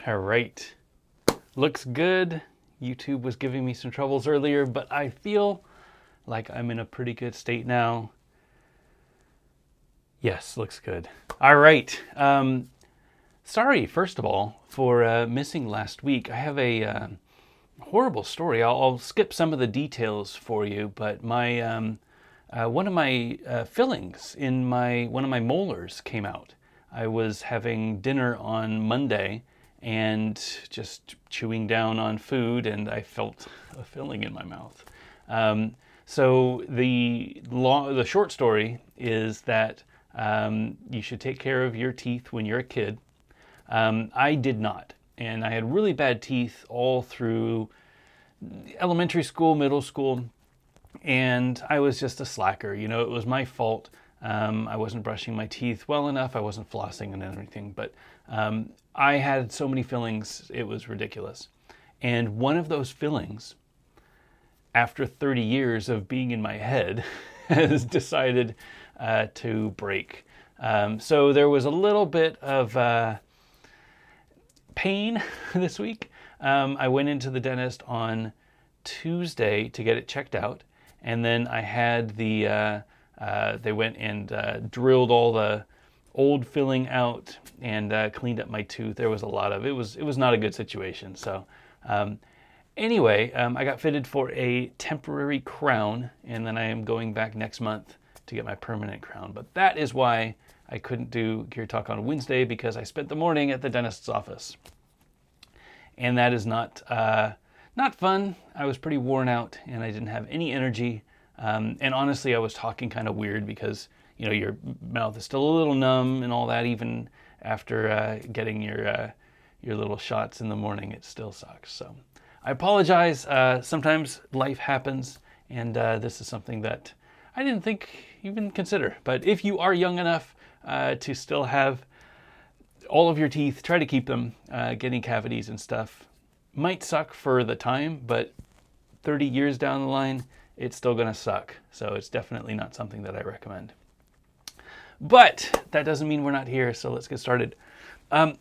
All right. Looks good. YouTube was giving me some troubles earlier, but I feel like I'm in a pretty good state now. Yes, looks good. All right. Sorry, first of all, for missing last week. I have a horrible story. I'll skip some of the details for you, but my one of my fillings in one of my molars came out. I was having dinner on Monday and just chewing down on food, and I felt a filling in my mouth. So the short story is that you should take care of your teeth when you're a kid. I did not, and I had really bad teeth all through elementary school, middle school, and I was just a slacker. You know, it was my fault. I wasn't brushing my teeth well enough. I wasn't flossing and everything, but I had so many fillings, it was ridiculous. And one of those fillings, after 30 years of being in my head, has decided to break. So there was a little bit of pain this week. I went into the dentist on Tuesday to get it checked out, and then I had they went and drilled all the old filling out and cleaned up my tooth. There was a lot of it. Was not a good situation. So anyway, I got fitted for a temporary crown, and then I am going back next month to get my permanent crown. But that is why I couldn't do Gear Talk on Wednesday, because I spent the morning at the dentist's office, and that is not fun. I was pretty worn out, and I didn't have any energy. And honestly, I was talking kind of weird because, you know, your mouth is still a little numb and all that. Even after getting your little shots in the morning, it still sucks. So I apologize. Sometimes life happens, and this is something that I didn't think even consider. But if you are young enough to still have all of your teeth, try to keep them. Getting cavities and stuff might suck for the time, but 30 years down the line, it's still going to suck. So it's definitely not something that I recommend. But that doesn't mean we're not here, so let's get started. Hey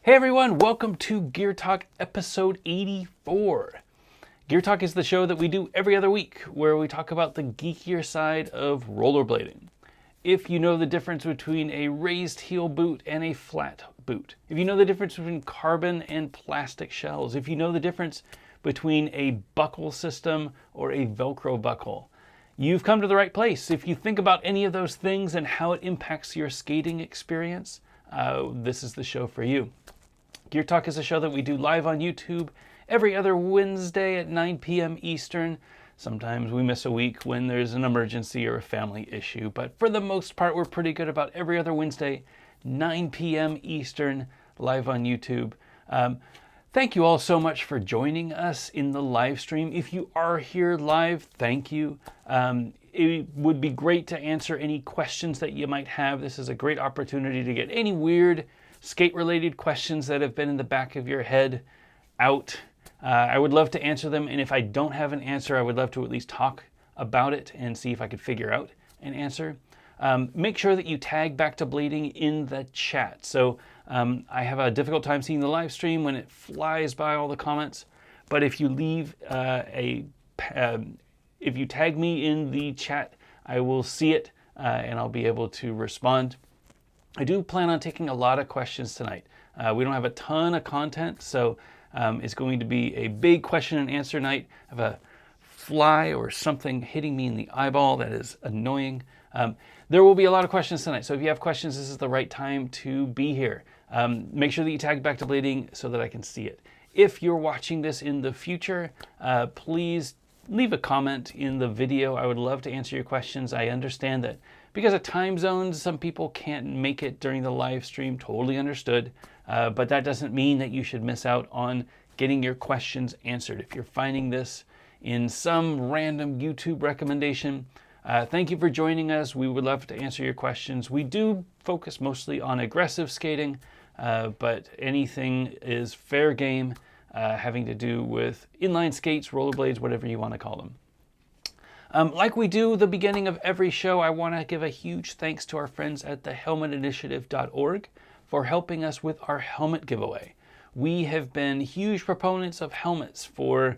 everyone, welcome to Gear Talk episode 84. Gear Talk is the show that we do every other week, where we talk about the geekier side of rollerblading. If you know the difference between a raised heel boot and a flat boot, if you know the difference between carbon and plastic shells, if you know the difference between a buckle system or a Velcro buckle, you've come to the right place. If you think about any of those things and how it impacts your skating experience, this is the show for you. Gear Talk is a show that we do live on YouTube every other Wednesday at 9 p.m. Eastern. Sometimes we miss a week when there's an emergency or a family issue, but for the most part, we're pretty good about every other Wednesday, 9 p.m. Eastern, live on YouTube. Thank you all so much for joining us in the live stream. If you are here live, thank you. It would be great to answer any questions that you might have. This is a great opportunity to get any weird skate-related questions that have been in the back of your head out. I would love to answer them, and if I don't have an answer, I would love to at least talk about it and see if I could figure out an answer. Make sure that you tag Back to Blading in the chat. So I have a difficult time seeing the live stream when it flies by all the comments, but if you leave if you tag me in the chat, I will see it and I'll be able to respond. I do plan on taking a lot of questions tonight. We don't have a ton of content, so it's going to be a big question and answer night. I have a fly or something hitting me in the eyeball that is annoying. There will be a lot of questions tonight, so if you have questions, this is the right time to be here. Make sure that you tag Back to Blading so that I can see it. If you're watching this in the future, please leave a comment in the video. I would love to answer your questions. I understand that because of time zones, some people can't make it during the live stream. Totally understood. But that doesn't mean that you should miss out on getting your questions answered. If you're finding this in some random YouTube recommendation, thank you for joining us. We would love to answer your questions. We do focus mostly on aggressive skating, but anything is fair game having to do with inline skates, rollerblades, whatever you want to call them. Like we do the beginning of every show, I want to give a huge thanks to our friends at thehelmetinitiative.org for helping us with our helmet giveaway. We have been huge proponents of helmets for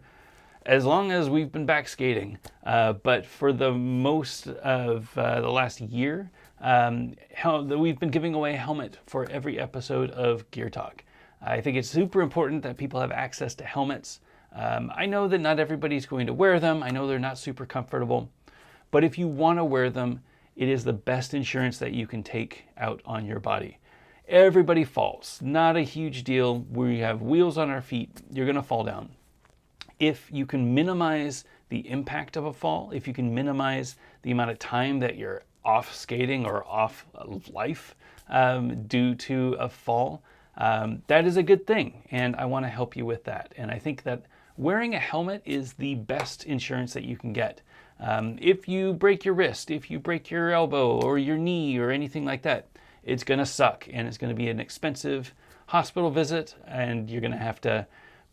as long as we've been back skating, but for the most of the last year, we've been giving away a helmet for every episode of Gear Talk. I think it's super important that people have access to helmets. I know that not everybody's going to wear them. I know they're not super comfortable, but if you want to wear them, it is the best insurance that you can take out on your body. Everybody falls, not a huge deal. We have wheels on our feet, you're going to fall down. If you can minimize the impact of a fall, if you can minimize the amount of time that you're off skating or off life due to a fall, that is a good thing, and I want to help you with that. And I think that wearing a helmet is the best insurance that you can get. If you break your wrist, if you break your elbow or your knee or anything like that, it's going to suck, and it's going to be an expensive hospital visit, and you're going to have to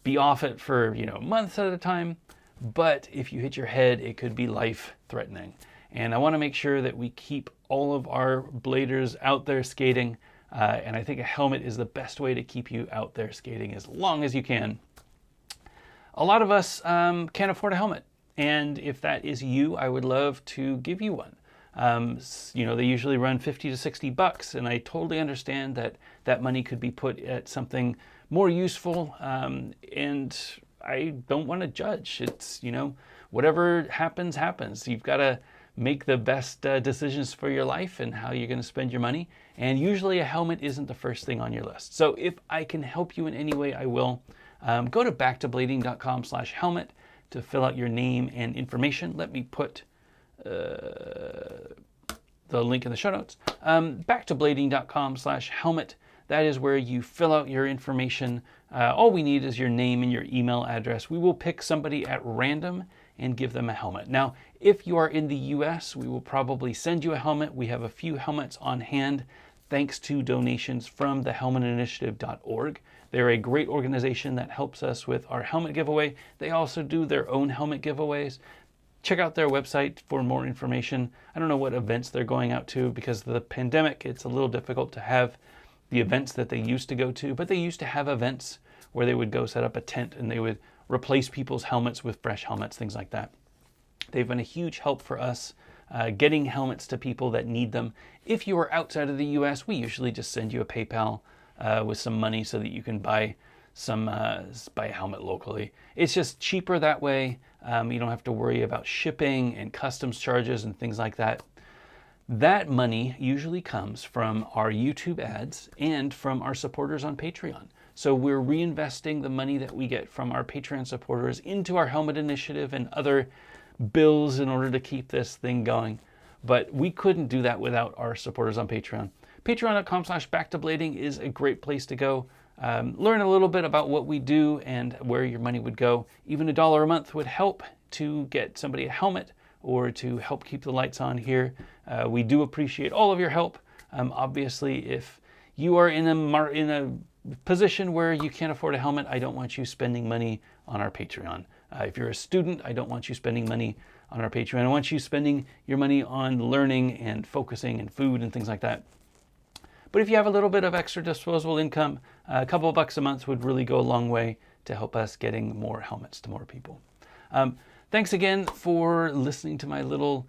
be off it for months at a time. But if you hit your head, it could be life-threatening. And I want to make sure that we keep all of our bladers out there skating. And I think a helmet is the best way to keep you out there skating as long as you can. A lot of us can't afford a helmet. And if that is you, I would love to give you one. They usually run $50 to $60, and I totally understand that that money could be put at something more useful, and I don't want to judge. It's, whatever happens, happens. You've got to make the best decisions for your life and how you're going to spend your money, and usually a helmet isn't the first thing on your list. So if I can help you in any way, I will. Go to backtoblading.com/helmet to fill out your name and information. Let me put the link in the show notes. Backtoblading.com/helmet. That is where you fill out your information. All we need is your name and your email address. We will pick somebody at random and give them a helmet. Now, if you are in the US, we will probably send you a helmet. We have a few helmets on hand, thanks to donations from the helmetinitiative.org. They're a great organization that helps us with our helmet giveaway. They also do their own helmet giveaways. Check out their website for more information. I don't know what events they're going out to because of the pandemic. It's a little difficult to have the events that they used to go to, but they used to have events where they would go set up a tent and they would replace people's helmets with fresh helmets, things like that. They've been a huge help for us getting helmets to people that need them. If you are outside of the US, we usually just send you a PayPal with some money so that you can buy a helmet locally. It's just cheaper that way. You don't have to worry about shipping and customs charges and things like that. That money usually comes from our YouTube ads and from our supporters on Patreon. So we're reinvesting the money that we get from our Patreon supporters into our helmet initiative and other bills in order to keep this thing going. But we couldn't do that without our supporters on Patreon. Patreon.com/backtoblading is a great place to go. Learn a little bit about what we do and where your money would go. Even $1 a month would help to get somebody a helmet or to help keep the lights on here. We do appreciate all of your help. Obviously, if you are in a position where you can't afford a helmet, I don't want you spending money on our Patreon. If you're a student, I don't want you spending money on our Patreon. I want you spending your money on learning and focusing and food and things like that. But if you have a little bit of extra disposable income, a couple of bucks a month would really go a long way to help us getting more helmets to more people. Thanks again for listening to my little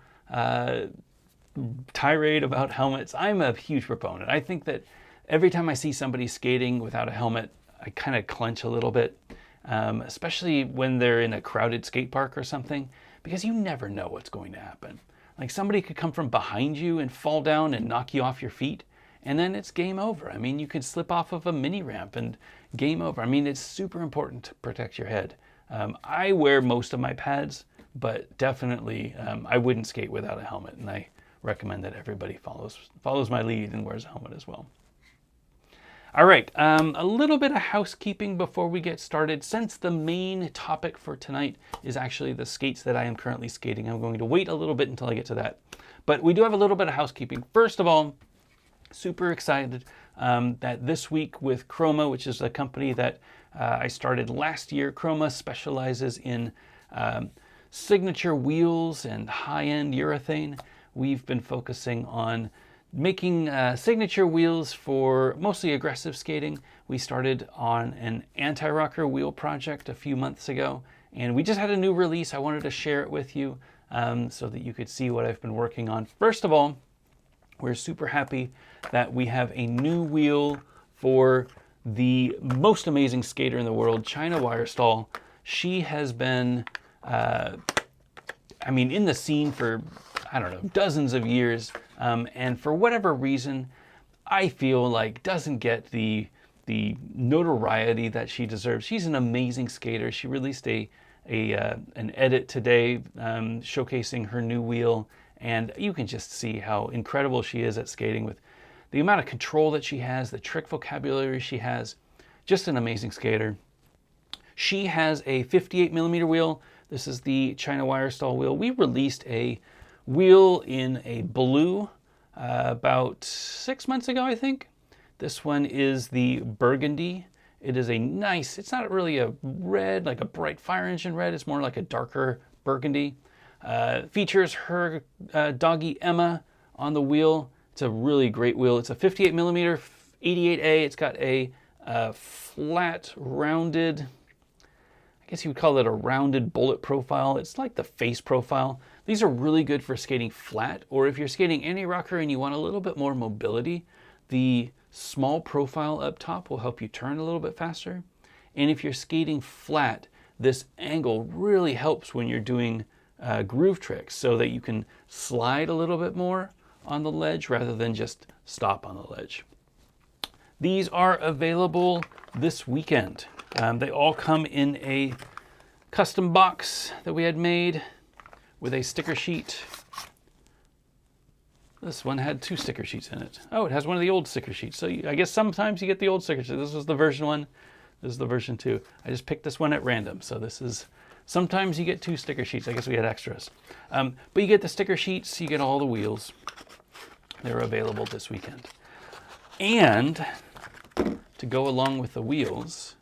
tirade about helmets. I'm a huge proponent. I think that every time I see somebody skating without a helmet, I kind of clench a little bit, especially when they're in a crowded skate park or something, because you never know what's going to happen. Like somebody could come from behind you and fall down and knock you off your feet, and then it's game over. I mean, you could slip off of a mini ramp and game over. I mean, it's super important to protect your head. I wear most of my pads, but definitely I wouldn't skate without a helmet, and I recommend that everybody follows my lead and wears a helmet as well. All right, a little bit of housekeeping before we get started. Since the main topic for tonight is actually the skates that I am currently skating, I'm going to wait a little bit until I get to that. But we do have a little bit of housekeeping. First of all, super excited that this week with Chroma, which is a company that I started last year. Chroma specializes in signature wheels and high-end urethane. We've been focusing on making signature wheels for mostly aggressive skating. We started on an anti-rocker wheel project a few months ago, and we just had a new release. I wanted to share it with you so that you could see what I've been working on. First of all, we're super happy that we have a new wheel for the most amazing skater in the world, China Wirestall. She has been, in the scene for, I don't know, dozens of years. And for whatever reason, I feel like doesn't get the notoriety that she deserves. She's an amazing skater. She released an edit today showcasing her new wheel, and you can just see how incredible she is at skating with the amount of control that she has, the trick vocabulary she has. Just an amazing skater. She has a 58 millimeter wheel. This is the China Wirestall wheel. We released a wheel in a blue about 6 months ago, I think. This one is the burgundy. It is a nice, it's not really a red, like a bright fire engine red. It's more like a darker burgundy. Features her doggy Emma on the wheel. It's a really great wheel. It's a 58 millimeter 88A. It's got a flat, rounded, I guess you would call it a rounded bullet profile. It's like the face profile. These are really good for skating flat, or if you're skating anti-rocker and you want a little bit more mobility, the small profile up top will help you turn a little bit faster. And if you're skating flat, this angle really helps when you're doing groove tricks, so that you can slide a little bit more on the ledge rather than just stop on the ledge. These are available this weekend. They all come in a custom box that we had made with a sticker sheet. This one had 2 sticker sheets in it. Oh, it has one of the old sticker sheets. So I guess sometimes you get the old sticker sheet. This was the version 1. This is the version 2. I just picked this one at random. So this is, sometimes you get 2 sticker sheets. I guess we had extras. But you get the sticker sheets, you get all the wheels. They're available this weekend. And to go along with the wheels,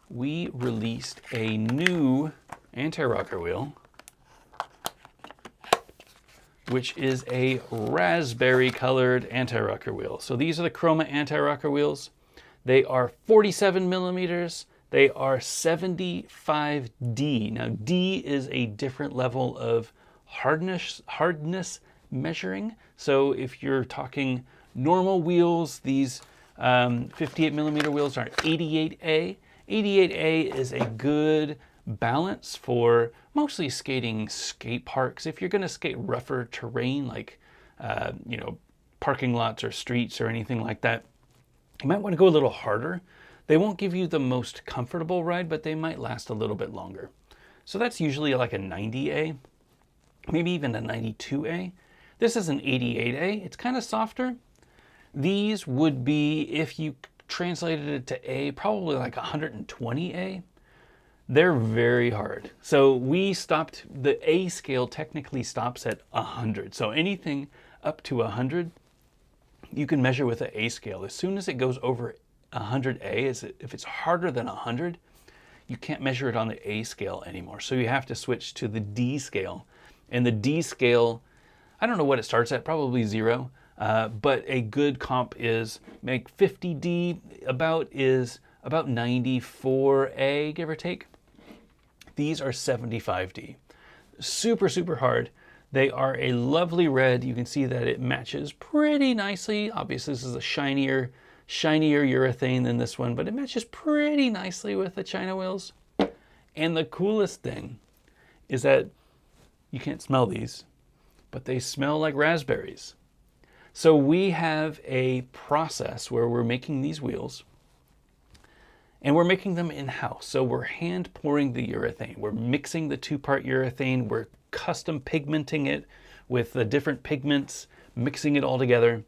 we released a new anti-rocker wheel, which is a raspberry colored anti-rocker wheel. So these are the Chroma anti-rocker wheels. They are 47 millimeters. They are 75D. Now D is a different level of hardness measuring. So if you're talking normal wheels, these 58 millimeter wheels are 88A. 88A is a good balance for mostly skating skate parks. If you're going to skate rougher terrain like parking lots or streets or anything like that, you might want to go a little harder. They won't give you the most comfortable ride, but they might last a little bit longer. So that's usually like a 90A, maybe even a 92A. This is an 88A. It's kind of softer. These would be, if you translated it to A, probably like 120A. They're very hard. So we stopped, the A scale technically stops at 100. So anything up to 100, you can measure with an A scale. As soon as it goes over 100A, if it's harder than 100, you can't measure it on the A scale anymore. So you have to switch to the D scale. And the D scale, I don't know what it starts at, probably 0. But a good comp is make 50D is about 94A, give or take. These are 75D. Super, super hard. They are a lovely red. You can see that it matches pretty nicely. Obviously, this is a shinier urethane than this one, but it matches pretty nicely with the China wheels. And the coolest thing is that you can't smell these, but they smell like raspberries. So we have a process where we're making these wheels, and we're making them in-house. So we're hand pouring the urethane. We're mixing the 2-part urethane. We're custom pigmenting it with the different pigments, mixing it all together.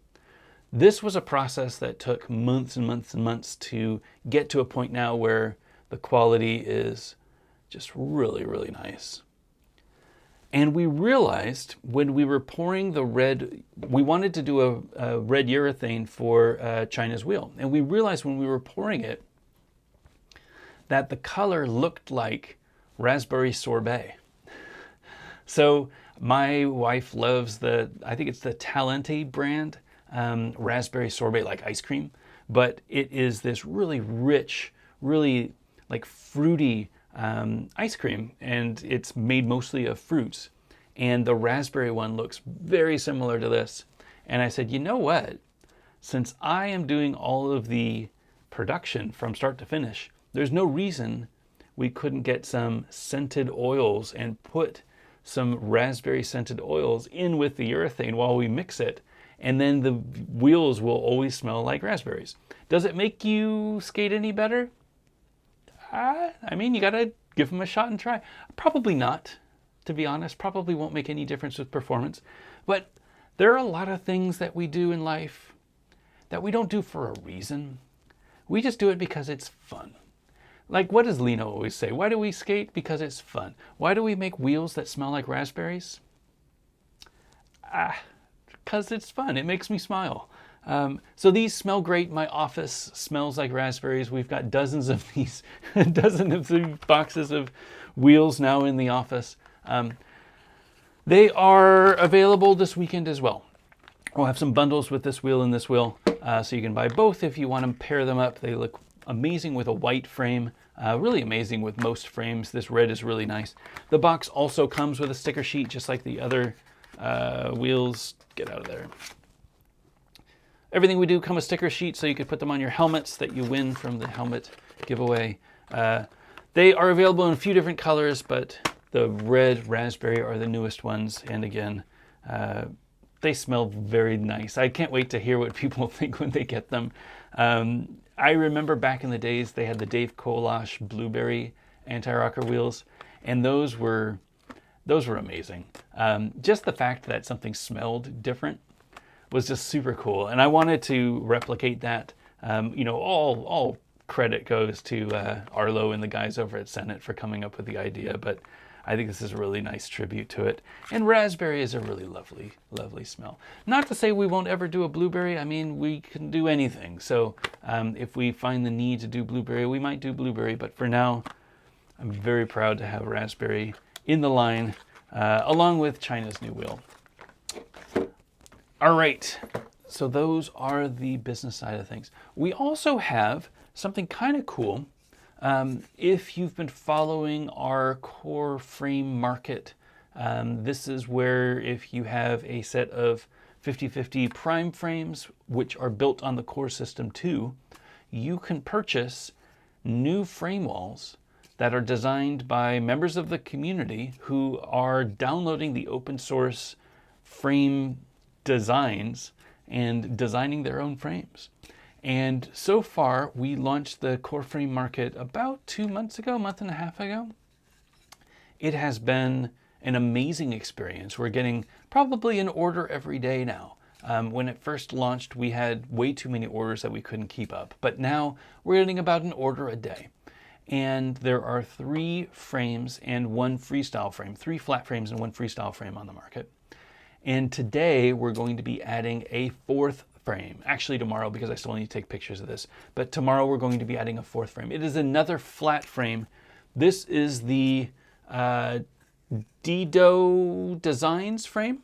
This was a process that took months and months and months to get to a point now where the quality is just really, really nice. And we realized when we were pouring the red, we wanted to do a red urethane for China's wheel. And we realized when we were pouring it that the color looked like raspberry sorbet. So my wife loves I think it's the Talenti brand. raspberry sorbet like ice cream, but it is this really rich, really like fruity ice cream, and it's made mostly of fruits. And the raspberry one looks very similar to this. And I said, you know what? Since I am doing all of the production from start to finish, there's no reason we couldn't get some scented oils and put some raspberry scented oils in with the urethane while we mix it. And then the wheels will always smell like raspberries. Does it make you skate any better? I mean, you gotta give them a shot and try. Probably not, to be honest. Probably won't make any difference with performance. But there are a lot of things that we do in life that we don't do for a reason. We just do it because it's fun. Like, what does Lena always say? Why do we skate? Because it's fun. Why do we make wheels that smell like raspberries? Because it's fun. It makes me smile. So these smell great. My office smells like raspberries. We've got dozens of these boxes of wheels now in the office. They are available this weekend as well. We'll have some bundles with this wheel and this wheel, so you can buy both if you want to pair them up. They look amazing with a white frame, really amazing with most frames. This red is really nice. The box also comes with a sticker sheet, just like the other wheels. Get out of there. Everything we do come with sticker sheets, so you could put them on your helmets that you win from the helmet giveaway. They are available in a few different colors, but the red raspberry are the newest ones. And again, they smell very nice. I can't wait to hear what people think when they get them. I remember back in the days, they had the Dave Kolash blueberry anti-rocker wheels, and those were amazing. Just the fact that something smelled different was just super cool, and I wanted to replicate that. All credit goes to Arlo and the guys over at Senate for coming up with the idea, but I think this is a really nice tribute to it. And raspberry is a really lovely, lovely smell. Not to say we won't ever do a blueberry. I mean, we can do anything. So if we find the need to do blueberry, we might do blueberry. But for now, I'm very proud to have raspberry in the line, along with China's new wheel. All right, so those are the business side of things. We also have something kind of cool. If you've been following our core frame market, this is where if you have a set of 50/50 prime frames, which are built on the core system too, you can purchase new frame walls that are designed by members of the community who are downloading the open source frame designs and designing their own frames. And so far, we launched the core frame market about 2 months ago, month and a half ago. It has been an amazing experience. We're getting probably an order every day now. When it first launched, we had way too many orders that we couldn't keep up. But now we're getting about an order a day. And there are 3 frames and 1 freestyle frame, 3 flat frames and 1 freestyle frame on the market. And today we're going to be adding a 4th frame. Actually tomorrow, because I still need to take pictures of this, but tomorrow we're going to be adding a 4th frame. It is another flat frame. This is the Dido Designs frame.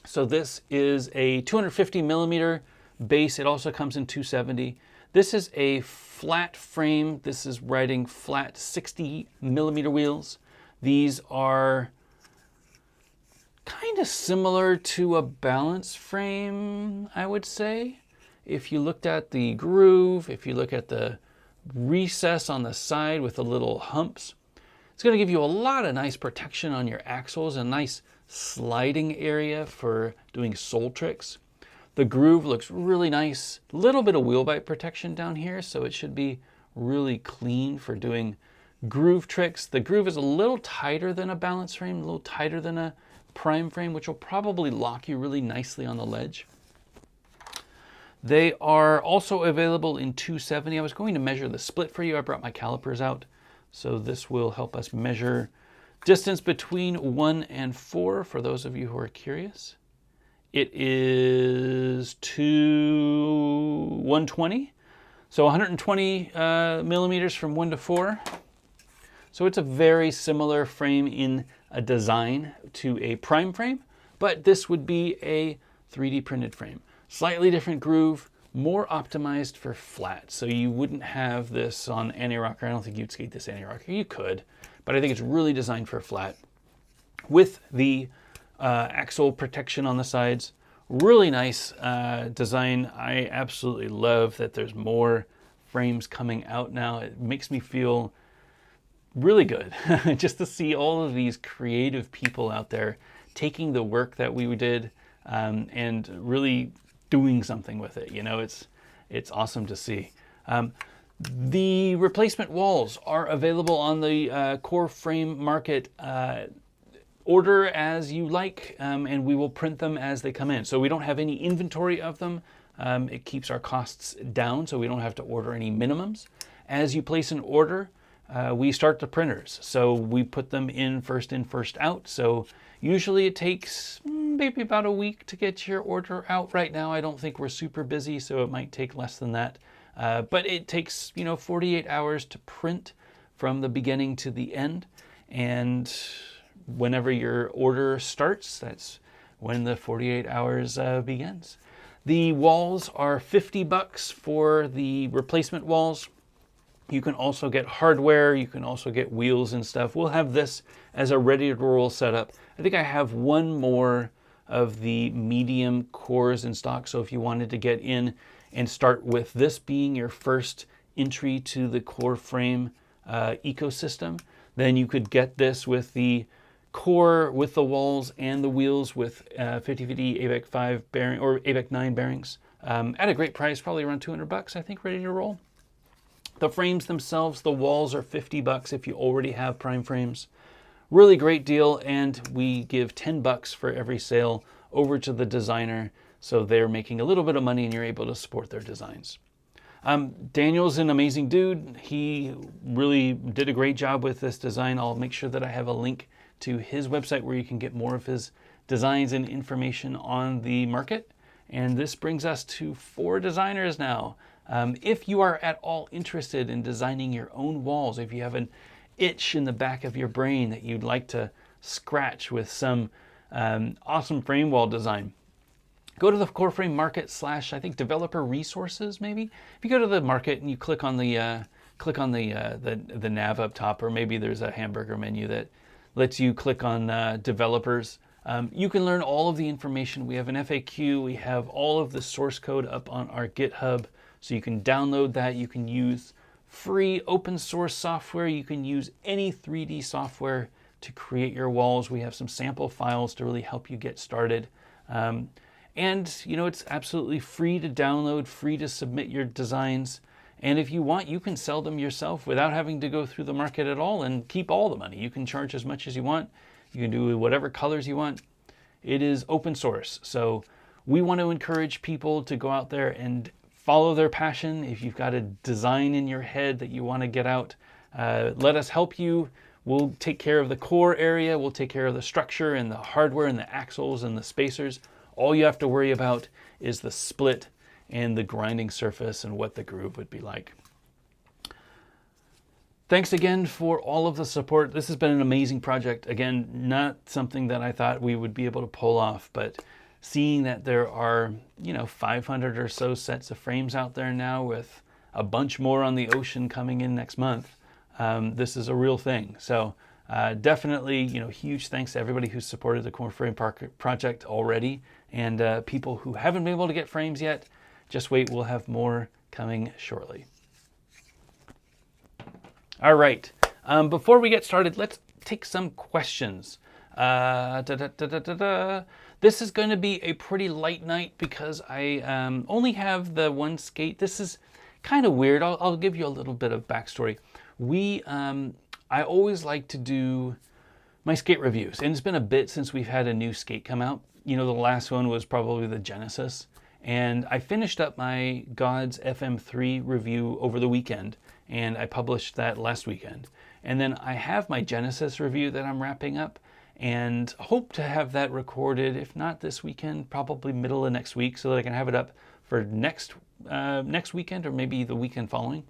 So this is a 250 millimeter base. It also comes in 270. This is a flat frame. This is riding flat 60 millimeter wheels. These are kind of similar to a balance frame, I would say. If you looked at the groove, if you look at the recess on the side with the little humps, it's going to give you a lot of nice protection on your axles, a nice sliding area for doing sole tricks. The groove looks really nice. A little bit of wheel bite protection down here, so it should be really clean for doing groove tricks. The groove is a little tighter than a balance frame, a little tighter than a prime frame, which will probably lock you really nicely on the ledge. They are also available in 270. I was going to measure the split for you. I brought my calipers out. So this will help us measure distance between 1 and 4 for those of you who are curious. It is 120. So 120 millimeters from 1 to 4. So it's a very similar frame in a design to a prime frame, but this would be a 3D printed frame. Slightly different groove, more optimized for flat. So you wouldn't have this on anti-rocker. I don't think you'd skate this anti-rocker. You could, but I think it's really designed for flat. With the axle protection on the sides, really nice design. I absolutely love that there's more frames coming out now. It makes me feel really good just to see all of these creative people out there taking the work that we did and really doing something with it. You know, it's awesome to see. The replacement walls are available on the Core Frame Market. Order as you like, and we will print them as they come in. So we don't have any inventory of them. It keeps our costs down, so we don't have to order any minimums. As you place an order, we start the printers. So we put them in, first out. So usually it takes maybe about a week to get your order out. Right now, I don't think we're super busy, so it might take less than that. But it takes, 48 hours to print from the beginning to the end. And whenever your order starts, that's when the 48 hours begins. The walls are $50 for the replacement walls. You can also get hardware. You can also get wheels and stuff. We'll have this as a ready-to-roll setup. I think I have one more of the medium cores in stock. So if you wanted to get in and start with this being your first entry to the Core Frame ecosystem, then you could get this with the core, with the walls and the wheels, with 50/50 AVEC 5 bearing or AVEC 9 bearings at a great price, probably around $200, I think, ready to roll. The frames themselves, the walls are $50 if you already have prime frames. Really great deal, and we give $10 for every sale over to the designer, so they're making a little bit of money and you're able to support their designs. Daniel's an amazing dude. He really did a great job with this design. I'll make sure that I have a link to his website where you can get more of his designs and information on the market. And this brings us to 4 designers now. If you are at all interested in designing your own walls, if you have an itch in the back of your brain that you'd like to scratch with some awesome frame wall design, go to the Core Frame Market / I think developer resources maybe. If you go to the market and you click on the nav up top, or maybe there's a hamburger menu that lets you click on developers. You can learn all of the information. We have an FAQ. We have all of the source code up on our GitHub, so you can download that. You can use free open source software. You can use any 3D software to create your walls. We have some sample files to really help you get started. And it's absolutely free to download, free to submit your designs. And if you want, you can sell them yourself without having to go through the market at all and keep all the money. You can charge as much as you want. You can do whatever colors you want. It is open source. So we want to encourage people to go out there and follow their passion. If you've got a design in your head that you want to get out, let us help you. We'll take care of the core area. We'll take care of the structure and the hardware and the axles and the spacers. All you have to worry about is the split and the grinding surface and what the groove would be like. Thanks again for all of the support. This has been an amazing project. Again, not something that I thought we would be able to pull off, but seeing that there are, 500 or so sets of frames out there now, with a bunch more on the ocean coming in next month, this is a real thing. So definitely, huge thanks to everybody who supported the Core Frame project already, and people who haven't been able to get frames yet, just wait, we'll have more coming shortly. All right, before we get started, let's take some questions. This is going to be a pretty light night because I only have the one skate. This is kind of weird. I'll give you a little bit of backstory. I always like to do my skate reviews, and it's been a bit since we've had a new skate come out. The last one was probably the Genesis, and I finished up my God's FM3 review over the weekend, and I published that last weekend. And then I have my Genesis review that I'm wrapping up, and hope to have that recorded, if not this weekend, probably middle of next week, so that I can have it up for next weekend or maybe the weekend following.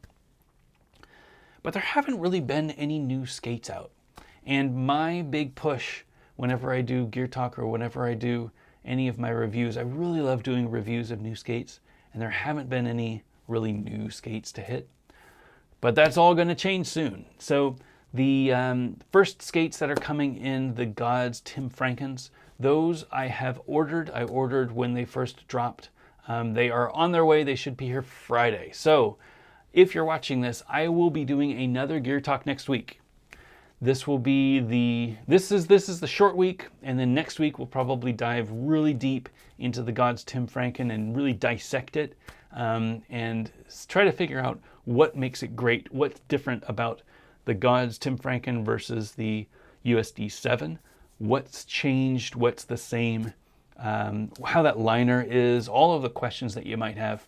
But there haven't really been any new skates out. And my big push whenever I do Gear Talk or whenever I do any of my reviews. I really love doing reviews of new skates, and there haven't been any really new skates to hit. But that's all going to change soon. So the first skates that are coming in the Gods Tim Frankens, those I have ordered. I ordered when they first dropped. They are on their way. They should be here Friday. So if you're watching this, I will be doing another Gear Talk next week. This will be this is the short week, and then next week we'll probably dive really deep into the Gods Tim Franken and really dissect it, and try to figure out what makes it great, what's different about the Gods Tim Franken versus the USD 7, what's changed, what's the same, how that liner is, all of the questions that you might have.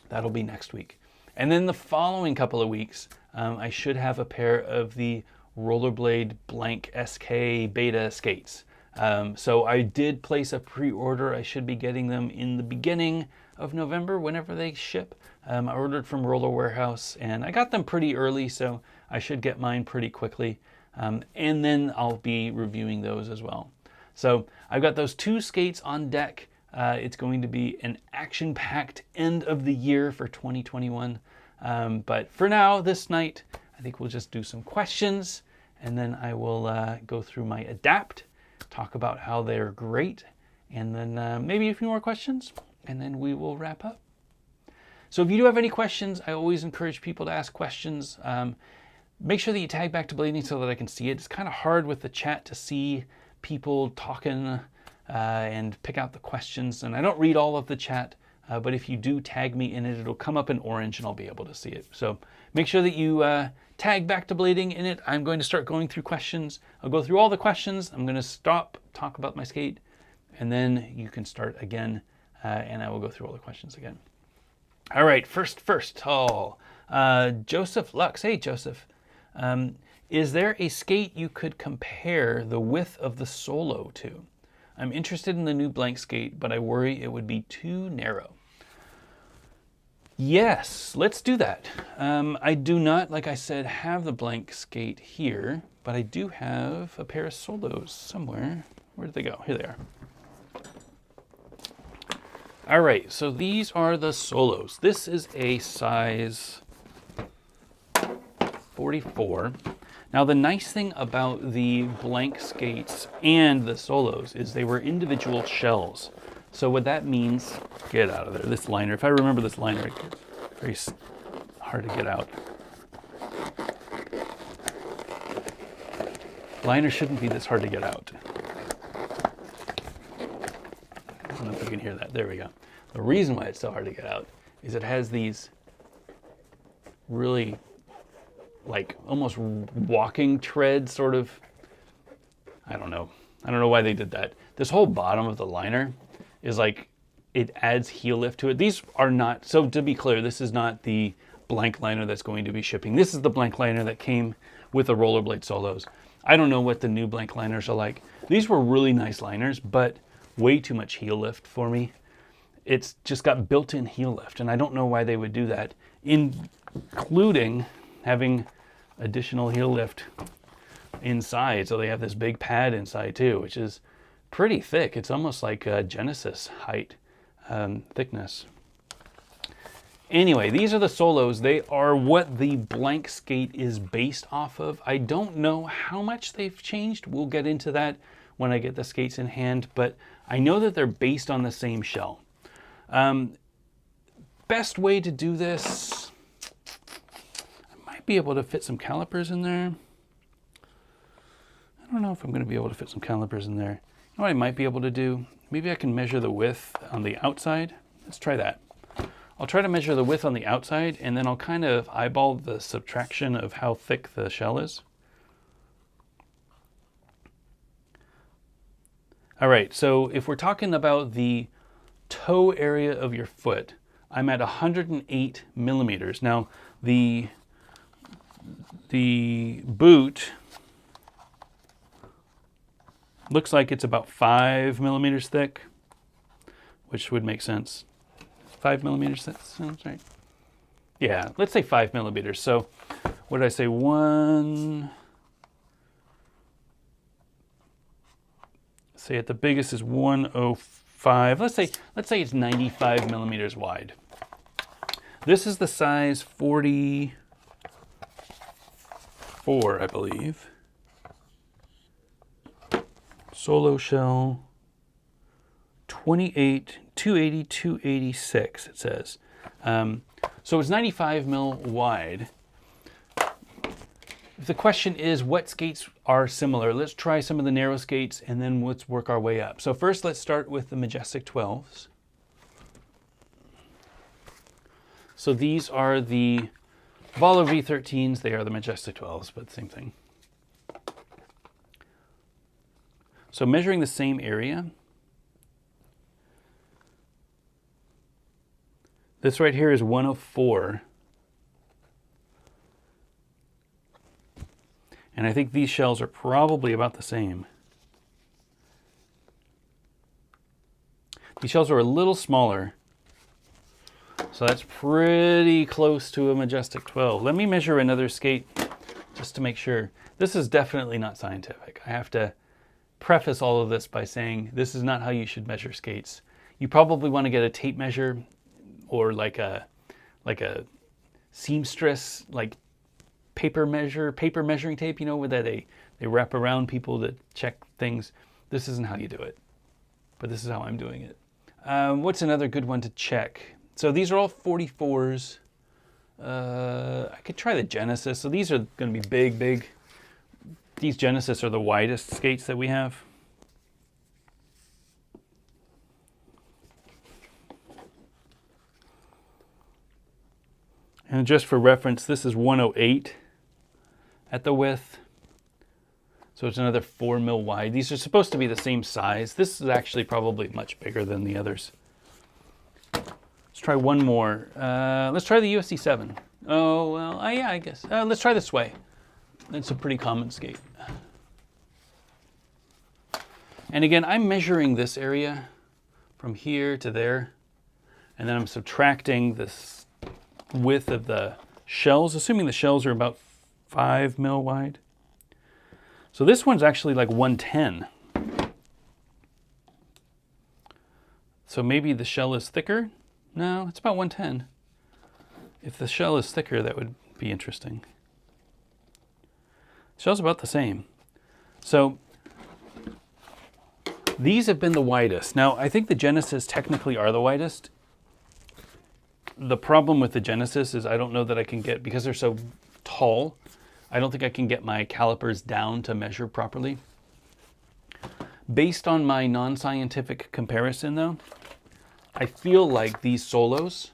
That'll be next week. And then the following couple of weeks, I should have a pair of the Rollerblade Blank SK Beta skates. So I did place a pre-order. I should be getting them in the beginning of November, whenever they ship. I ordered from Roller Warehouse, and I got them pretty early, so I should get mine pretty quickly. And then I'll be reviewing those as well. So I've got those 2 skates on deck. It's going to be an action-packed end of the year for 2021. But for now, this night, I think we'll just do some questions, and then I will go through my Adapt, talk about how they're great, and then maybe a few more questions, and then we will wrap up. So if you do have any questions, I always encourage people to ask questions. Make sure that you tag Back to Blading so that I can see it. It's kind of hard with the chat to see people talking and pick out the questions, and I don't read all of the chat. But if you do tag me in it, it'll come up in orange and I'll be able to see it. So make sure that you tag Back to Blading in it. I'm going to start going through questions. I'll go through all the questions. I'm going to stop, talk about my skate, and then you can start again, and I will go through all the questions again. All right, first. Joseph Lux. Hey, Joseph. Is there a skate you could compare the width of the Solo to? I'm interested in the new blank skate, but I worry it would be too narrow. Yes, let's do that. I do not, like I said, have the blank skate here, but I do have a pair of Solos somewhere. Where did they go? Here they are. All right, so these are the Solos. This is a size 44. Now, the nice thing about the blank skates and the Solos is they were individual shells. So what that means, get out of there, this liner, if I remember this liner, it's very hard to get out. Liner shouldn't be this hard to get out. I don't know if you can hear that. There we go. The reason why it's so hard to get out is it has these really like almost walking tread sort of, I don't know why they did that. This whole bottom of the liner is like, it adds heel lift to it. These are not, so to be clear, this is not the blank liner that's going to be shipping. This is the blank liner that came with the Rollerblade Solos. I don't know what the new blank liners are like. These were really nice liners, but way too much heel lift for me. It's just got built-in heel lift, and I don't know why they would do that, including having additional heel lift inside. So they have this big pad inside too, which is pretty thick. It's almost like a Genesis height thickness. Anyway, these are the Solos. They are what the blank skate is based off of. I don't know how much they've changed. We'll get into that when I get the skates in hand, but I know that they're based on the same shell. Best way to do this, be able to fit some calipers in there. I don't know if I'm going to be able to fit some calipers in there. You know what I might be able to do? Maybe I can measure the width on the outside. Let's try that. I'll try to measure the width on the outside, and then I'll kind of eyeball the subtraction of how thick the shell is. All right, so if we're talking about the toe area of your foot, I'm at 108 millimeters. Now, the boot looks like it's about 5 millimeters thick, which would make sense. 5 millimeters, that sounds right. Yeah, let's say 5 millimeters. So what did I say? 1, say at the biggest is 105. Let's say it's 95 millimeters wide. This is the size 44, I believe. Solo shell 28, 280, 286, it says. So it's 95 mil wide. If the question is what skates are similar, let's try some of the narrow skates and then let's work our way up. So first let's start with the Majestic 12s. So these are the Valo V13s. They are the Majestic 12s, but same thing. So measuring the same area. This right here is 104. And I think these shells are probably about the same. These shells are a little smaller. So that's pretty close to a Majestic 12. Let me measure another skate just to make sure. This is definitely not scientific. I have to preface all of this by saying this is not how you should measure skates. You probably want to get a tape measure or like a seamstress, like paper measuring tape, you know, where they wrap around people to check things. This isn't how you do it, but this is how I'm doing it. What's another good one to check? So these are all 44s. I could try the Genesis. So these are going to be big. These Genesis are the widest skates that we have. And just for reference, this is 108 at the width. So it's another 4 mil wide. These are supposed to be the same size. This is actually probably much bigger than the others. Let's try one more. Let's try the USC 7. Oh, well, yeah, I guess. Let's try the Sway. It's a pretty common skate. And again, I'm measuring this area from here to there. And then I'm subtracting this width of the shells, assuming the shells are about 5 mil wide. So this one's actually like 110. So maybe the shell is thicker? No, it's about 110. If the shell is thicker, that would be interesting. The shell's about the same. So these have been the widest. Now, I think the Genesis technically are the widest. The problem with the Genesis is I don't know that I can get, because they're so tall, I don't think I can get my calipers down to measure properly. Based on my non-scientific comparison though, I feel like these Solos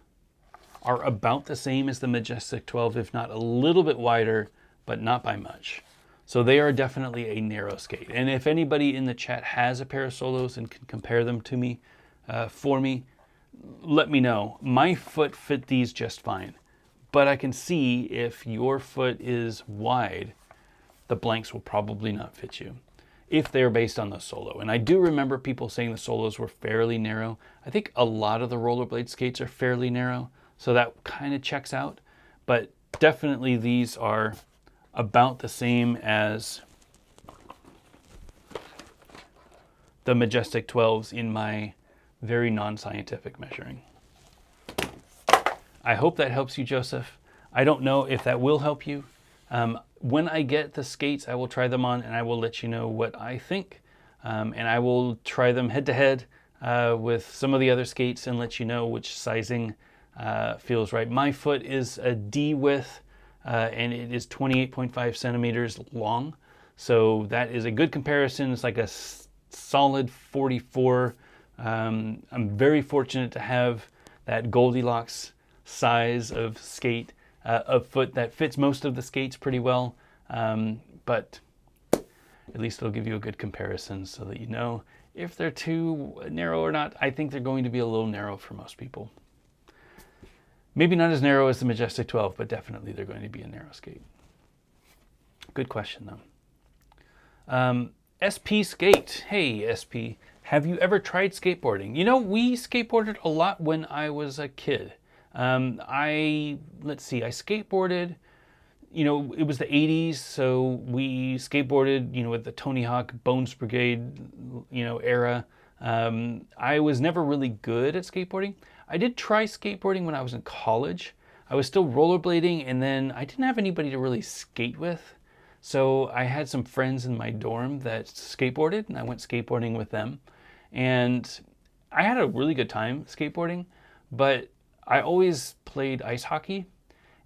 are about the same as the Majestic 12, if not a little bit wider, but not by much. So they are definitely a narrow skate. And if anybody in the chat has a pair of Solos and can compare them to me, for me, let me know. My foot fit these just fine, but I can see if your foot is wide, the blanks will probably not fit you if they're based on the Solo. And I do remember people saying the Solos were fairly narrow. I think a lot of the rollerblade skates are fairly narrow, so that kind of checks out. But definitely these are about the same as the Majestic 12s in my very non-scientific measuring. I hope that helps you, Joseph. I don't know if that will help you. When I get the skates, I will try them on and I will let you know what I think. And I will try them head to head with some of the other skates and let you know which sizing feels right. My foot is a D width and it is 28.5 centimeters long. So that is a good comparison. It's like a solid 44. I'm very fortunate to have that Goldilocks size of skate, of foot that fits most of the skates pretty well. But at least it'll give you a good comparison so that you know if they're too narrow or not. I think they're going to be a little narrow for most people. Maybe not as narrow as the Majestic 12, but definitely they're going to be a narrow skate. Good question though. SP Skate. Hey, SP. Have you ever tried skateboarding? You know, we skateboarded a lot when I was a kid. I skateboarded it was the 80s, so we skateboarded, with the Tony Hawk Bones Brigade, era. I was never really good at skateboarding. I did try skateboarding when I was in college. I was still rollerblading, and then I didn't have anybody to really skate with. So I had some friends in my dorm that skateboarded, and I went skateboarding with them. And I had a really good time skateboarding, but I always played ice hockey,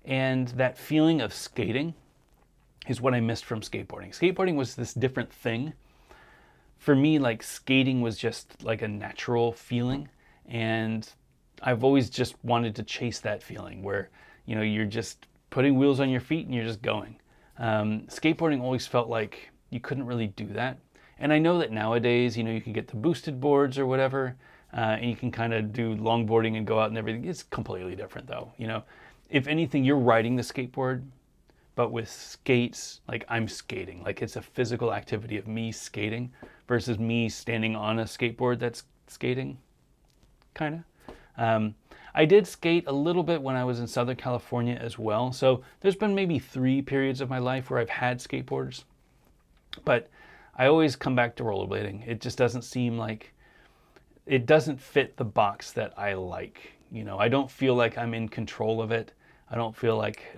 and that feeling of skating is what I missed from skateboarding. Skateboarding was this different thing. For me, like, skating was just like a natural feeling, and I've always just wanted to chase that feeling where, you're just putting wheels on your feet and you're just going. Skateboarding always felt like you couldn't really do that. And I know that nowadays, you can get the boosted boards or whatever, and you can kind of do longboarding and go out and everything. It's completely different though. If anything, you're riding the skateboard, but with skates, like, I'm skating. Like, it's a physical activity of me skating versus me standing on a skateboard that's skating, kind of. I did skate a little bit when I was in Southern California as well. So there's been maybe 3 periods of my life where I've had skateboards. But I always come back to rollerblading. It just doesn't seem like, it doesn't fit the box that I like. I don't feel like I'm in control of it. I don't feel like,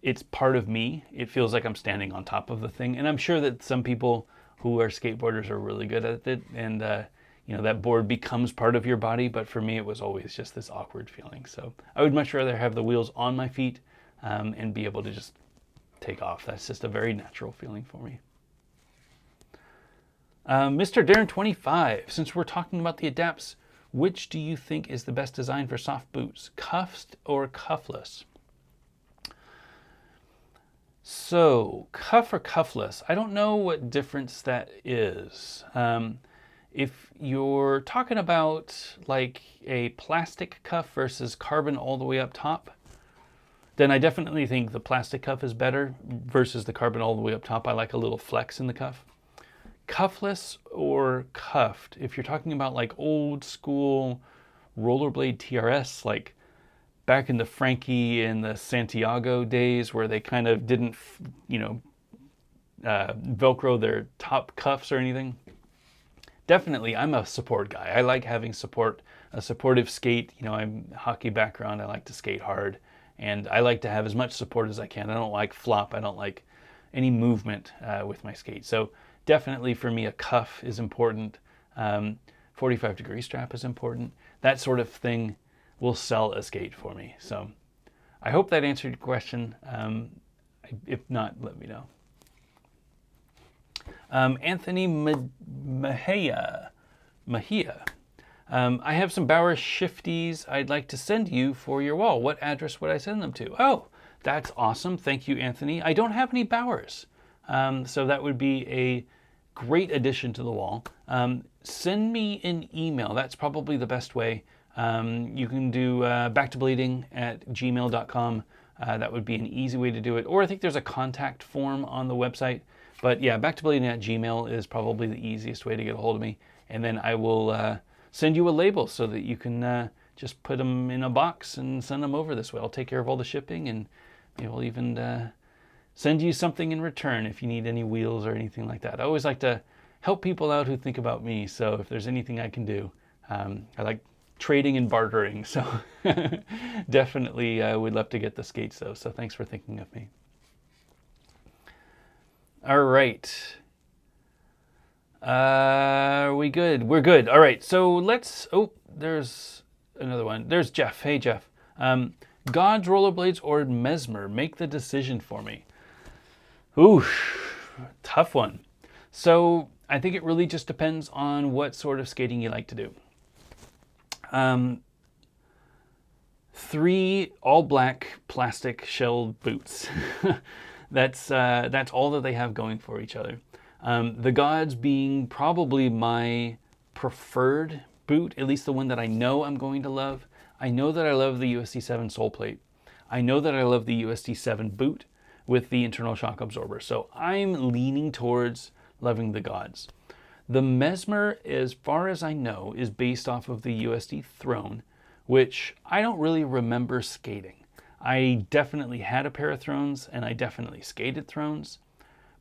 it's part of me. It feels like I'm standing on top of the thing. And I'm sure that some people who are skateboarders are really good at it. And, that board becomes part of your body. But for me, it was always just this awkward feeling. So I would much rather have the wheels on my feet and be able to just take off. That's just a very natural feeling for me. Mr. Darren 25, since we're talking about the adapts, which do you think is the best design for soft boots, cuffed or cuffless? So, cuff or cuffless, I don't know what difference that is. If you're talking about like a plastic cuff versus carbon all the way up top, then I definitely think the plastic cuff is better versus the carbon all the way up top. I like a little flex in the cuff. Cuffless or cuffed, if you're talking about like old school rollerblade TRS, like back in the Frankie and the Santiago days where they kind of didn't, Velcro their top cuffs or anything. Definitely, I'm a support guy. I like having support, a supportive skate. I'm a hockey background. I like to skate hard, and I like to have as much support as I can. I don't like flop. I don't like any movement with my skate. So definitely for me, a cuff is important. 45-degree strap is important. That sort of thing will sell a skate for me. So I hope that answered your question. If not, let me know. Anthony Mejia. I have some Bauer Shifties I'd like to send you for your wall. What address would I send them to? Oh, that's awesome. Thank you, Anthony. I don't have any Bauers. So that would be a great addition to the wall. Send me an email. That's probably the best way. You can do backtoblading@gmail.com. That would be an easy way to do it. Or I think there's a contact form on the website. But yeah, backtoblading@gmail is probably the easiest way to get a hold of me. And then I will send you a label so that you can just put them in a box and send them over this way. I'll take care of all the shipping, and maybe I'll even send you something in return if you need any wheels or anything like that. I always like to help people out who think about me. So if there's anything I can do, I like trading and bartering. So definitely would love to get the skates though. So thanks for thinking of me. All right. Are we good? We're good. All right. So let's, there's another one. There's Jeff. Hey, Jeff. God's rollerblades or Mesmer? Make the decision for me. Ooh, tough one. So I think it really just depends on what sort of skating you like to do. 3 all black plastic shelled boots. That's all that they have going for each other. The Gods being probably my preferred boot, at least the one that I know I'm going to love. I know that I love the USD7 sole plate. I know that I love the USD7 boot with the internal shock absorber. So I'm leaning towards loving the Gods. The Mesmer, as far as I know, is based off of the USD Throne, which I don't really remember skating. I definitely had a pair of Thrones, and I definitely skated Thrones,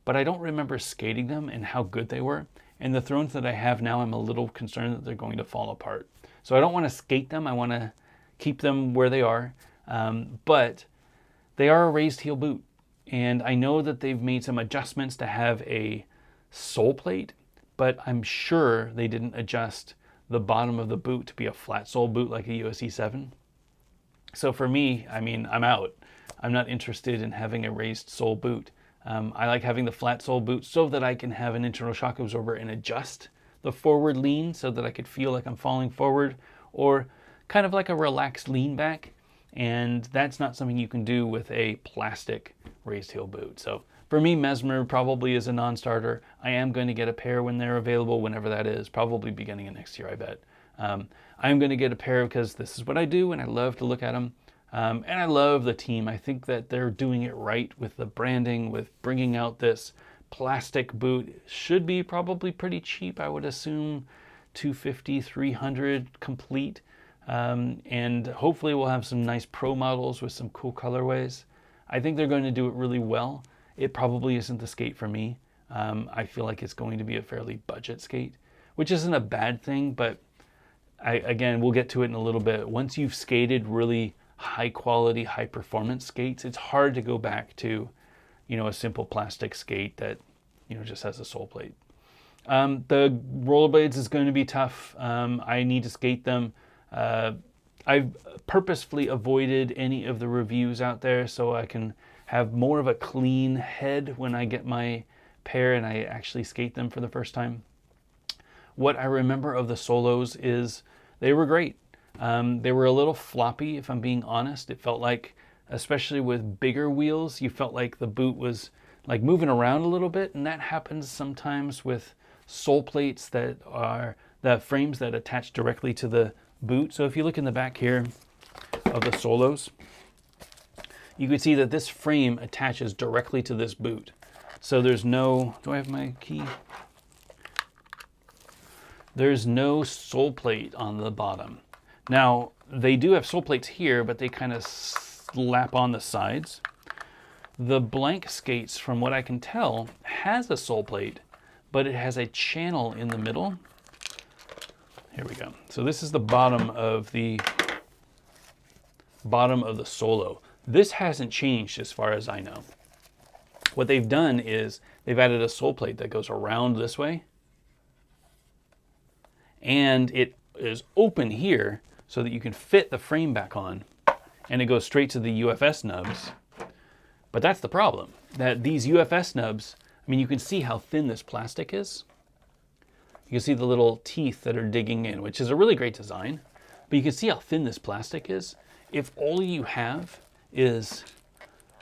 but I don't remember skating them and how good they were. And the Thrones that I have now, I'm a little concerned that they're going to fall apart. So I don't want to skate them. I want to keep them where they are. But they are a raised heel boot. And I know that they've made some adjustments to have a sole plate, but I'm sure they didn't adjust the bottom of the boot to be a flat sole boot like a USC 7. So for me, I mean, I'm out. I'm not interested in having a raised sole boot. I like having the flat sole boot so that I can have an internal shock absorber and adjust the forward lean so that I could feel like I'm falling forward, or kind of like a relaxed lean back. And that's not something you can do with a plastic raised heel boot. So for me, Mesmer probably is a non-starter. I am going to get a pair when they're available, whenever that is, probably beginning of next year, I bet. I'm going to get a pair because this is what I do and I love to look at them. And I love the team. I think that they're doing it right with the branding, with bringing out this plastic boot. It should be probably pretty cheap, I would assume, $250, $300 complete. And hopefully we'll have some nice pro models with some cool colorways. I think they're going to do it really well. It probably isn't the skate for me. I feel like it's going to be a fairly budget skate, which isn't a bad thing, but again, we'll get to it in a little bit. Once you've skated really high quality, high performance skates, it's hard to go back to, a simple plastic skate that, just has a sole plate. The rollerblades is going to be tough. I need to skate them. I've purposefully avoided any of the reviews out there so I can have more of a clean head when I get my pair and I actually skate them for the first time. What I remember of the Solos is they were great. They were a little floppy, if I'm being honest. It felt like, especially with bigger wheels, you felt like the boot was like moving around a little bit, and that happens sometimes with sole plates that are the frames that attach directly to the boot. So if you look in the back here of the Solos, you can see that this frame attaches directly to this boot. So there's no, do I have my key? There's no sole plate on the bottom. Now, they do have sole plates here, but they kind of slap on the sides. The blank skates, from what I can tell, has a sole plate, but it has a channel in the middle. Here we go. So this is the bottom of the Solo. This hasn't changed as far as I know. What they've done is they've added a sole plate that goes around this way, and it is open here so that you can fit the frame back on, and it goes straight to the UFS nubs. But that's the problem, that these UFS nubs, I mean, you can see how thin this plastic is. You can see the little teeth that are digging in, which is a really great design, but you can see how thin this plastic is. If all you have is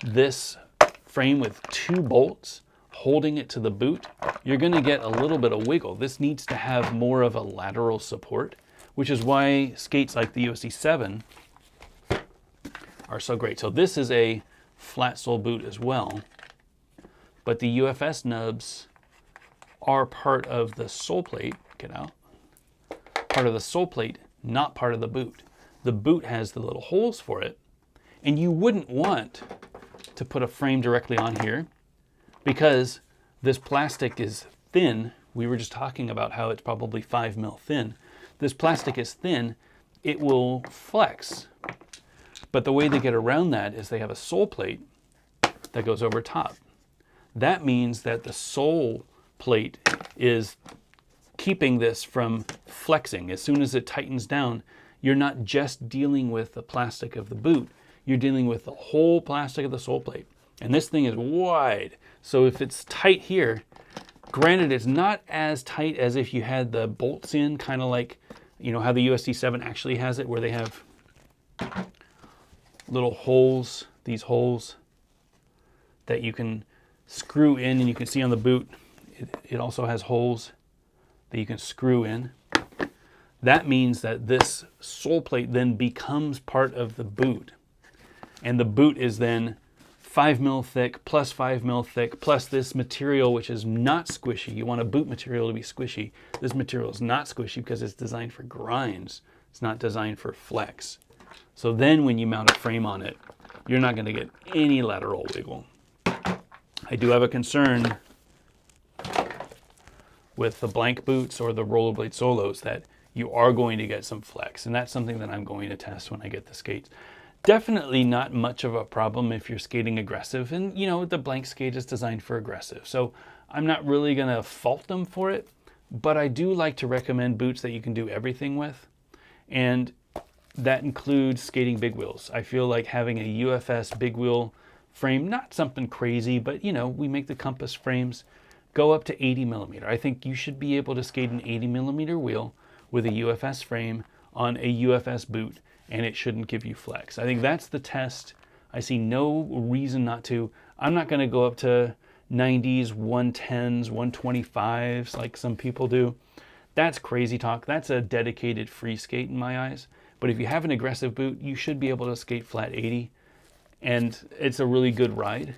this frame with 2 bolts holding it to the boot, you're going to get a little bit of wiggle. This needs to have more of a lateral support, which is why skates like the USC 7 are so great. So this is a flat sole boot as well, but the UFS nubs are part of the sole plate. Get out. Part of the sole plate, not part of the boot. The boot has the little holes for it, and you wouldn't want to put a frame directly on here because this plastic is thin. We were just talking about how it's probably 5 mil thin. This plastic is thin, it will flex. But the way they get around that is they have a sole plate that goes over top. That means that the sole plate is keeping this from flexing. As soon as it tightens down, you're not just dealing with the plastic of the boot, you're dealing with the whole plastic of the sole plate. And this thing is wide. So if it's tight here, granted it's not as tight as if you had the bolts in, kind of like, how the USD 7 actually has it, where they have little holes, these holes that you can screw in, and you can see on the boot, it also has holes that you can screw in. That means that this sole plate then becomes part of the boot. And the boot is then 5 mil thick, plus 5 mil thick, plus this material, which is not squishy. You want a boot material to be squishy. This material is not squishy because it's designed for grinds. It's not designed for flex. So then when you mount a frame on it, you're not going to get any lateral wiggle. I do have a concern with the blank boots or the rollerblade solos that you are going to get some flex, and that's something that I'm going to test when I get the skates. Definitely not much of a problem if you're skating aggressive, and you know, the blank skate is designed for aggressive, so I'm not really going to fault them for it, but I do like to recommend boots that you can do everything with, and that includes skating big wheels. I feel like having a UFS big wheel frame, not something crazy, but you know, we make the compass frames go up to 80 millimeter. I think you should be able to skate an 80 millimeter wheel with a UFS frame on a UFS boot, and it shouldn't give you flex. I think that's the test. I see no reason not to. I'm not going to go up to 90s, 110s, 125s like some people do. That's crazy talk. That's a dedicated free skate in my eyes. But if you have an aggressive boot, you should be able to skate flat 80, and it's a really good ride.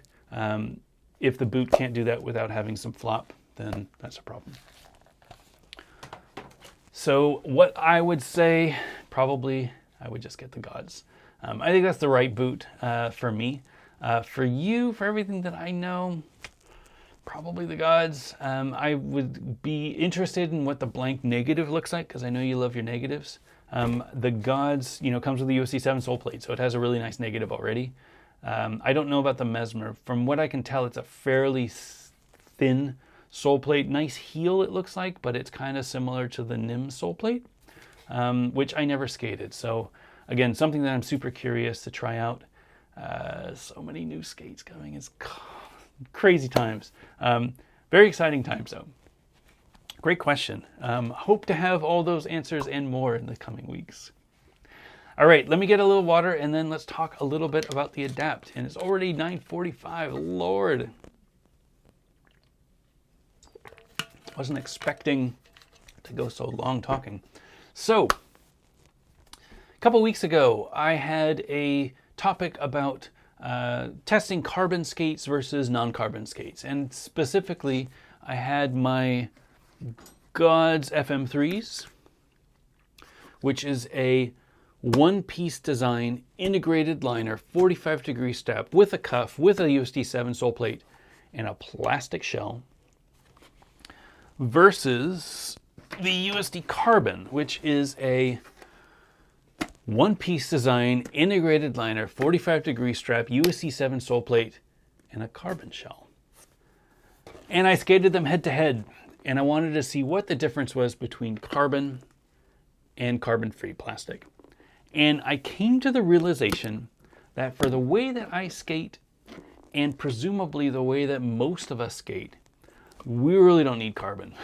If the boot can't do that without having some flop, then that's a problem. So what I would say, probably I would just get the Gods. I think that's the right boot for me. For you, for everything that I know, probably the Gods. I would be interested in what the blank negative looks like, because I know you love your negatives. The Gods, you know, comes with the USD 7 sole plate, so it has a really nice negative already. I don't know about the Mesmer. From what I can tell, it's a fairly thin sole plate. Nice heel, it looks like, but it's kind of similar to the Nim sole plate, which I never skated. So again, something that I'm super curious to try out. So many new skates coming. It's crazy times. Very exciting times, though. Great question. Hope to have all those answers and more in the coming weeks. All right, let me get a little water, and then let's talk a little bit about the Adapt. And it's already 9:45. Lord. Wasn't expecting to go so long talking. So, a couple weeks ago, I had a topic about testing carbon skates versus non-carbon skates. And specifically, I had my Gods FM3s, which is a one-piece design, integrated liner, 45-degree step with a cuff, with a USD 7 sole plate, and a plastic shell, versus the USD Carbon, which is a one-piece design, integrated liner, 45-degree strap, USD 7 sole plate, and a carbon shell. And I skated them head-to-head, and I wanted to see what the difference was between carbon and carbon-free plastic. And I came to the realization that for the way that I skate, and presumably the way that most of us skate, we really don't need carbon.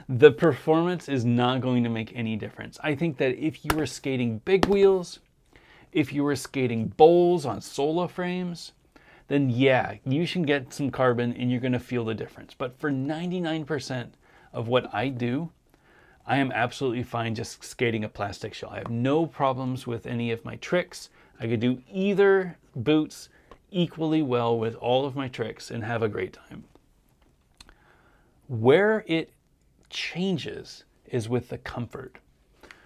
The performance is not going to make any difference. I think that if you were skating big wheels, if you were skating bowls on solo frames, then yeah, you should get some carbon and you're going to feel the difference. But for 99% of what I do, I am absolutely fine just skating a plastic shell. I have no problems with any of my tricks. I could do either boots equally well with all of my tricks and have a great time. Where it changes is with the comfort.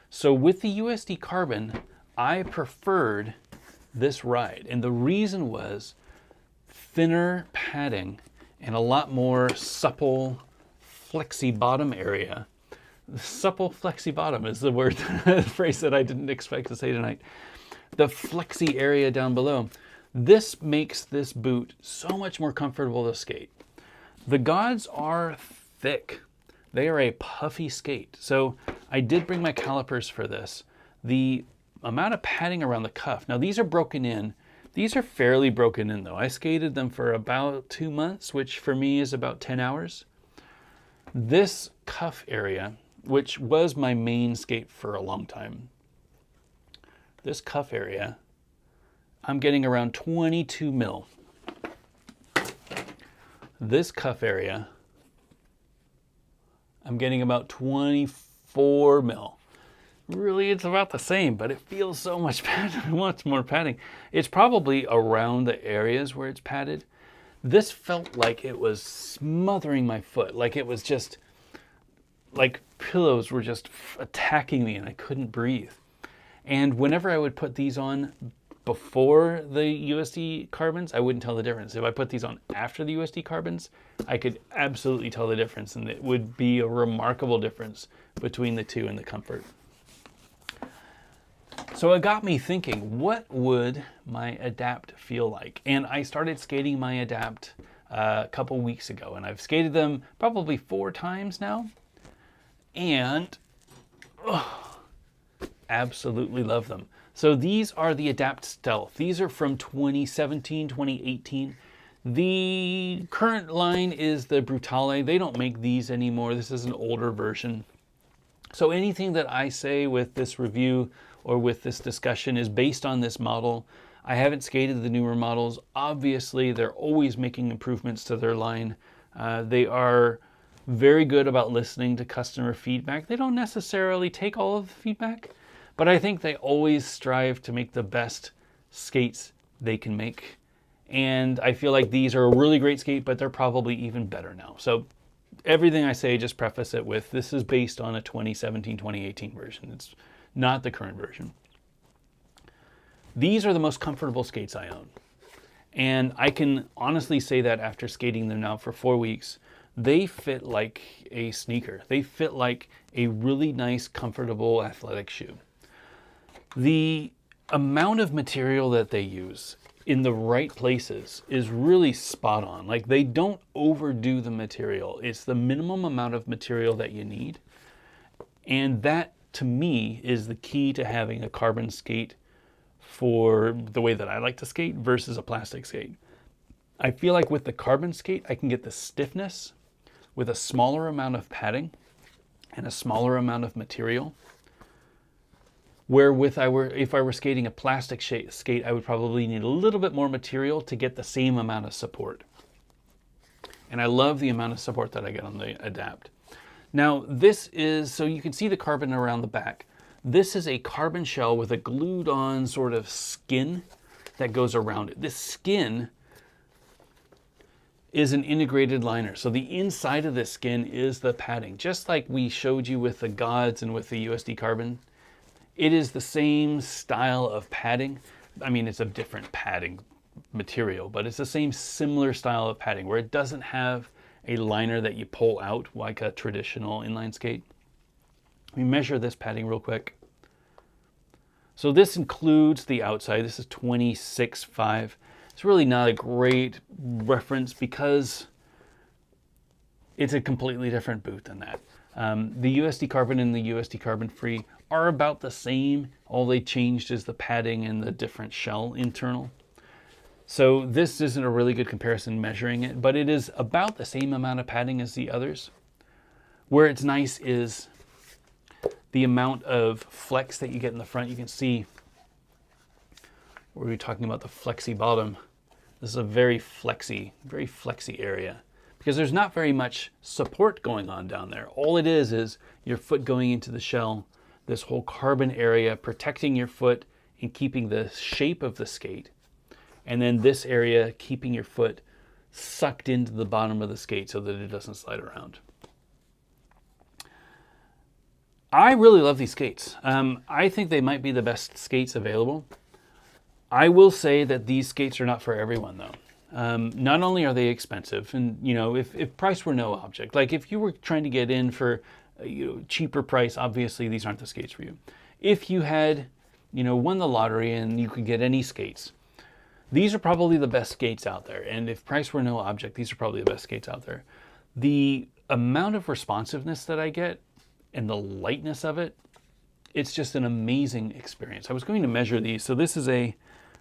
So with the USD Carbon, I preferred this ride. And the reason was thinner padding and a lot more supple, flexy bottom area. Supple, flexy bottom is the word, the phrase that I didn't expect to say tonight. The flexy area down below. This makes this boot so much more comfortable to skate. The Gods are thick. They are a puffy skate. So I did bring my calipers for this. The amount of padding around the cuff. Now these are broken in. These are fairly broken in though. I skated them for about 2 months, which for me is about 10 hours. This cuff area, which was my main skate for a long time. This cuff area, I'm getting around 22 mil. This cuff area, I'm getting about 24 mil. Really, it's about the same, but it feels so much much more padding. It's probably around the areas where it's padded. This felt like it was smothering my foot, like it was just, like pillows were just attacking me and I couldn't breathe. And whenever I would put these on, before the USD carbons, I wouldn't tell the difference. If I put these on after the USD carbons, I could absolutely tell the difference, and it would be a remarkable difference between the two in the comfort. So it got me thinking, what would my Adapt feel like? And I started skating my Adapt a couple weeks ago, and I've skated them probably 4 times now, and absolutely love them. So these are the Adapt Stealth. These are from 2017, 2018. The current line is the Brutale. They don't make these anymore. This is an older version. So anything that I say with this review or with this discussion is based on this model. I haven't skated the newer models. Obviously, they're always making improvements to their line. They are very good about listening to customer feedback. They don't necessarily take all of the feedback, but I think they always strive to make the best skates they can make. And I feel like these are a really great skate, but they're probably even better now. So everything I say, just preface it with, this is based on a 2017, 2018 version. It's not the current version. These are the most comfortable skates I own. And I can honestly say that after skating them now for 4 weeks, they fit like a sneaker. They fit like a really nice, comfortable athletic shoe. The amount of material that they use in the right places is really spot on. Like, they don't overdo the material. It's the minimum amount of material that you need. And that, to me, is the key to having a carbon skate for the way that I like to skate versus a plastic skate. I feel like with the carbon skate, I can get the stiffness with a smaller amount of padding and a smaller amount of material. Where if I were skating a plastic skate, I would probably need a little bit more material to get the same amount of support. And I love the amount of support that I get on the Adapt. Now this is, so you can see the carbon around the back. This is a carbon shell with a glued on sort of skin that goes around it. This skin is an integrated liner. So the inside of this skin is the padding. Just like we showed you with the Gods and with the USD carbon, it is the same style of padding. I mean, it's a different padding material, but it's the same similar style of padding where it doesn't have a liner that you pull out like a traditional inline skate. Let me measure this padding real quick. So this includes the outside. This is 26.5. It's really not a great reference because it's a completely different boot than that. The USD carbon and the USD carbon free are about the same. All they changed is the padding and the different shell internal. So this isn't a really good comparison measuring it, but it is about the same amount of padding as the others. Where it's nice is the amount of flex that you get in the front. You can see where we're talking about the flexy bottom. This is a very flexy area because there's not very much support going on down there. All it is your foot going into the shell, this whole carbon area protecting your foot and keeping the shape of the skate. And then this area keeping your foot sucked into the bottom of the skate so that it doesn't slide around. I really love these skates. I think they might be the best skates available. I will say that these skates are not for everyone though. Not only are they expensive, and you know, if price were no object, like if you were trying to get in for cheaper price, obviously these aren't the skates for you. If you had, won the lottery and you could get any skates, these are probably the best skates out there. And if price were no object, these are probably the best skates out there. The amount of responsiveness that I get and the lightness of it, it's just an amazing experience. I was going to measure these. So this is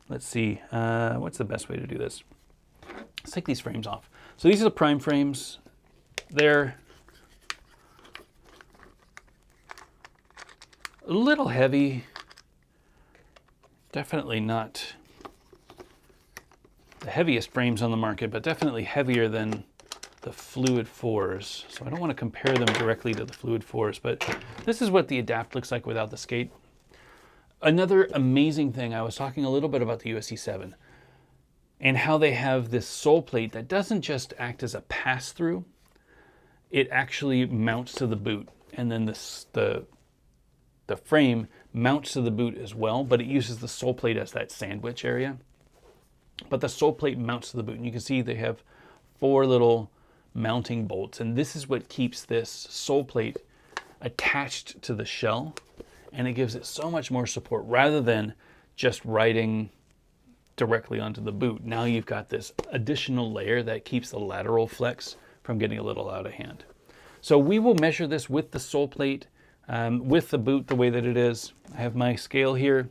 let's see, what's the best way to do this? Let's take these frames off. So these are the prime frames. They're a little heavy. Definitely not the heaviest frames on the market, but definitely heavier than the Fluid 4s. So I don't want to compare them directly to the Fluid 4s, but this is what the Adapt looks like without the skate. Another amazing thing, I was talking a little bit about the USD 7 and how they have this sole plate that doesn't just act as a pass-through, it actually mounts to the boot, and then the frame mounts to the boot as well, but it uses the sole plate as that sandwich area. But the sole plate mounts to the boot, and you can see they have 4 little mounting bolts, and this is what keeps this sole plate attached to the shell, and it gives it so much more support rather than just riding directly onto the boot. Now you've got this additional layer that keeps the lateral flex from getting a little out of hand. So we will measure this with the sole plate, with the boot the way that it is. I have my scale here.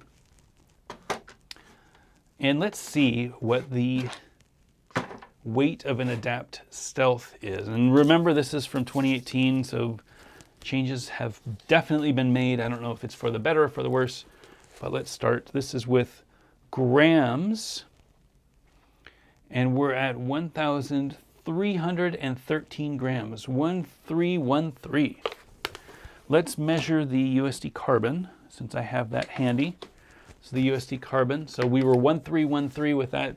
And let's see what the weight of an Adapt Stealth is. And remember, this is from 2018, so changes have definitely been made. I don't know if it's for the better or for the worse, but let's start. This is with grams, and we're at 1,313 grams, 1313. Let's measure the USD carbon, since I have that handy. So the USD carbon, so we were 1313 with that.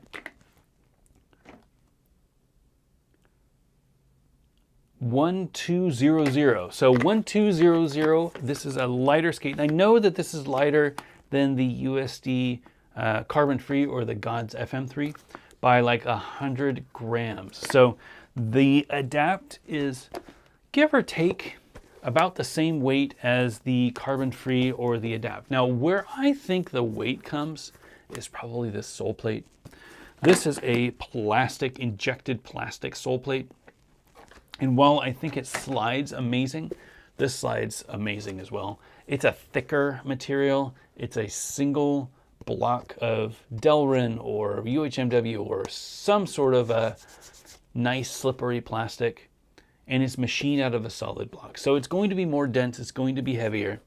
1200. So 1200, this is a lighter skate. And I know that this is lighter than the USD carbon free or the God's FM3 by like 100 grams. So the Adapt is, give or take, about the same weight as the carbon free or the Adapt. Now, where I think the weight comes is probably this sole plate. This is a plastic, injected plastic sole plate. And while I think it slides amazing, this slides amazing as well. It's a thicker material. It's a single block of Delrin or UHMW or some sort of a nice slippery plastic. And it's machined out of a solid block. So it's going to be more dense, it's going to be heavier.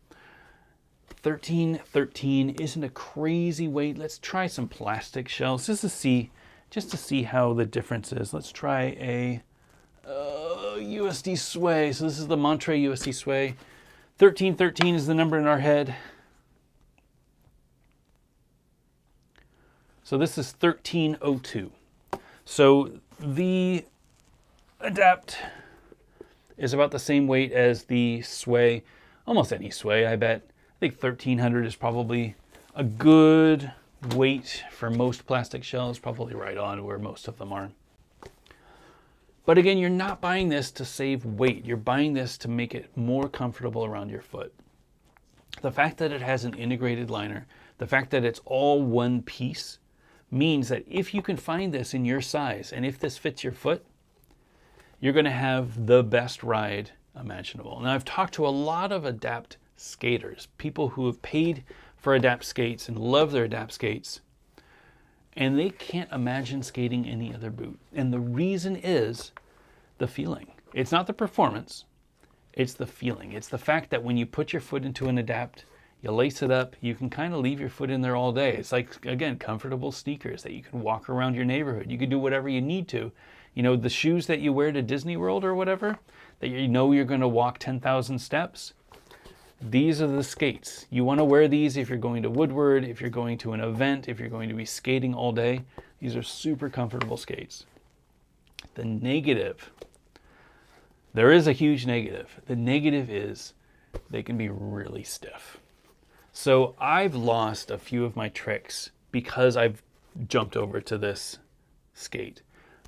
1313 isn't a crazy weight. Let's try some plastic shells just to see how the difference is. Let's try a USD Sway. So this is the Montre USD Sway. 1313 is the number in our head. So this is 1302. So the Adapt is about the same weight as the Sway, almost any Sway, I bet. I think 1300 is probably a good weight for most plastic shells, probably right on where most of them are. But again, you're not buying this to save weight. You're buying this to make it more comfortable around your foot. The fact that it has an integrated liner, the fact that it's all one piece, means that if you can find this in your size and if this fits your foot, you're going to have the best ride imaginable. Now, I've talked to a lot of Adapt skaters, people who have paid for Adapt skates and love their Adapt skates, and they can't imagine skating any other boot. And the reason is the feeling. It's not the performance, it's the feeling. It's the fact that when you put your foot into an Adapt, you lace it up, you can kind of leave your foot in there all day. It's like, again, comfortable sneakers that you can walk around your neighborhood. You can do whatever you need to. You know, the shoes that you wear to Disney World or whatever, that you know you're going to walk 10,000 steps, these are the skates. You want to wear these if you're going to Woodward, if you're going to an event, if you're going to be skating all day. These are super comfortable skates. The negative, there is a huge negative. The negative is they can be really stiff. So I've lost a few of my tricks because I've jumped over to this skate.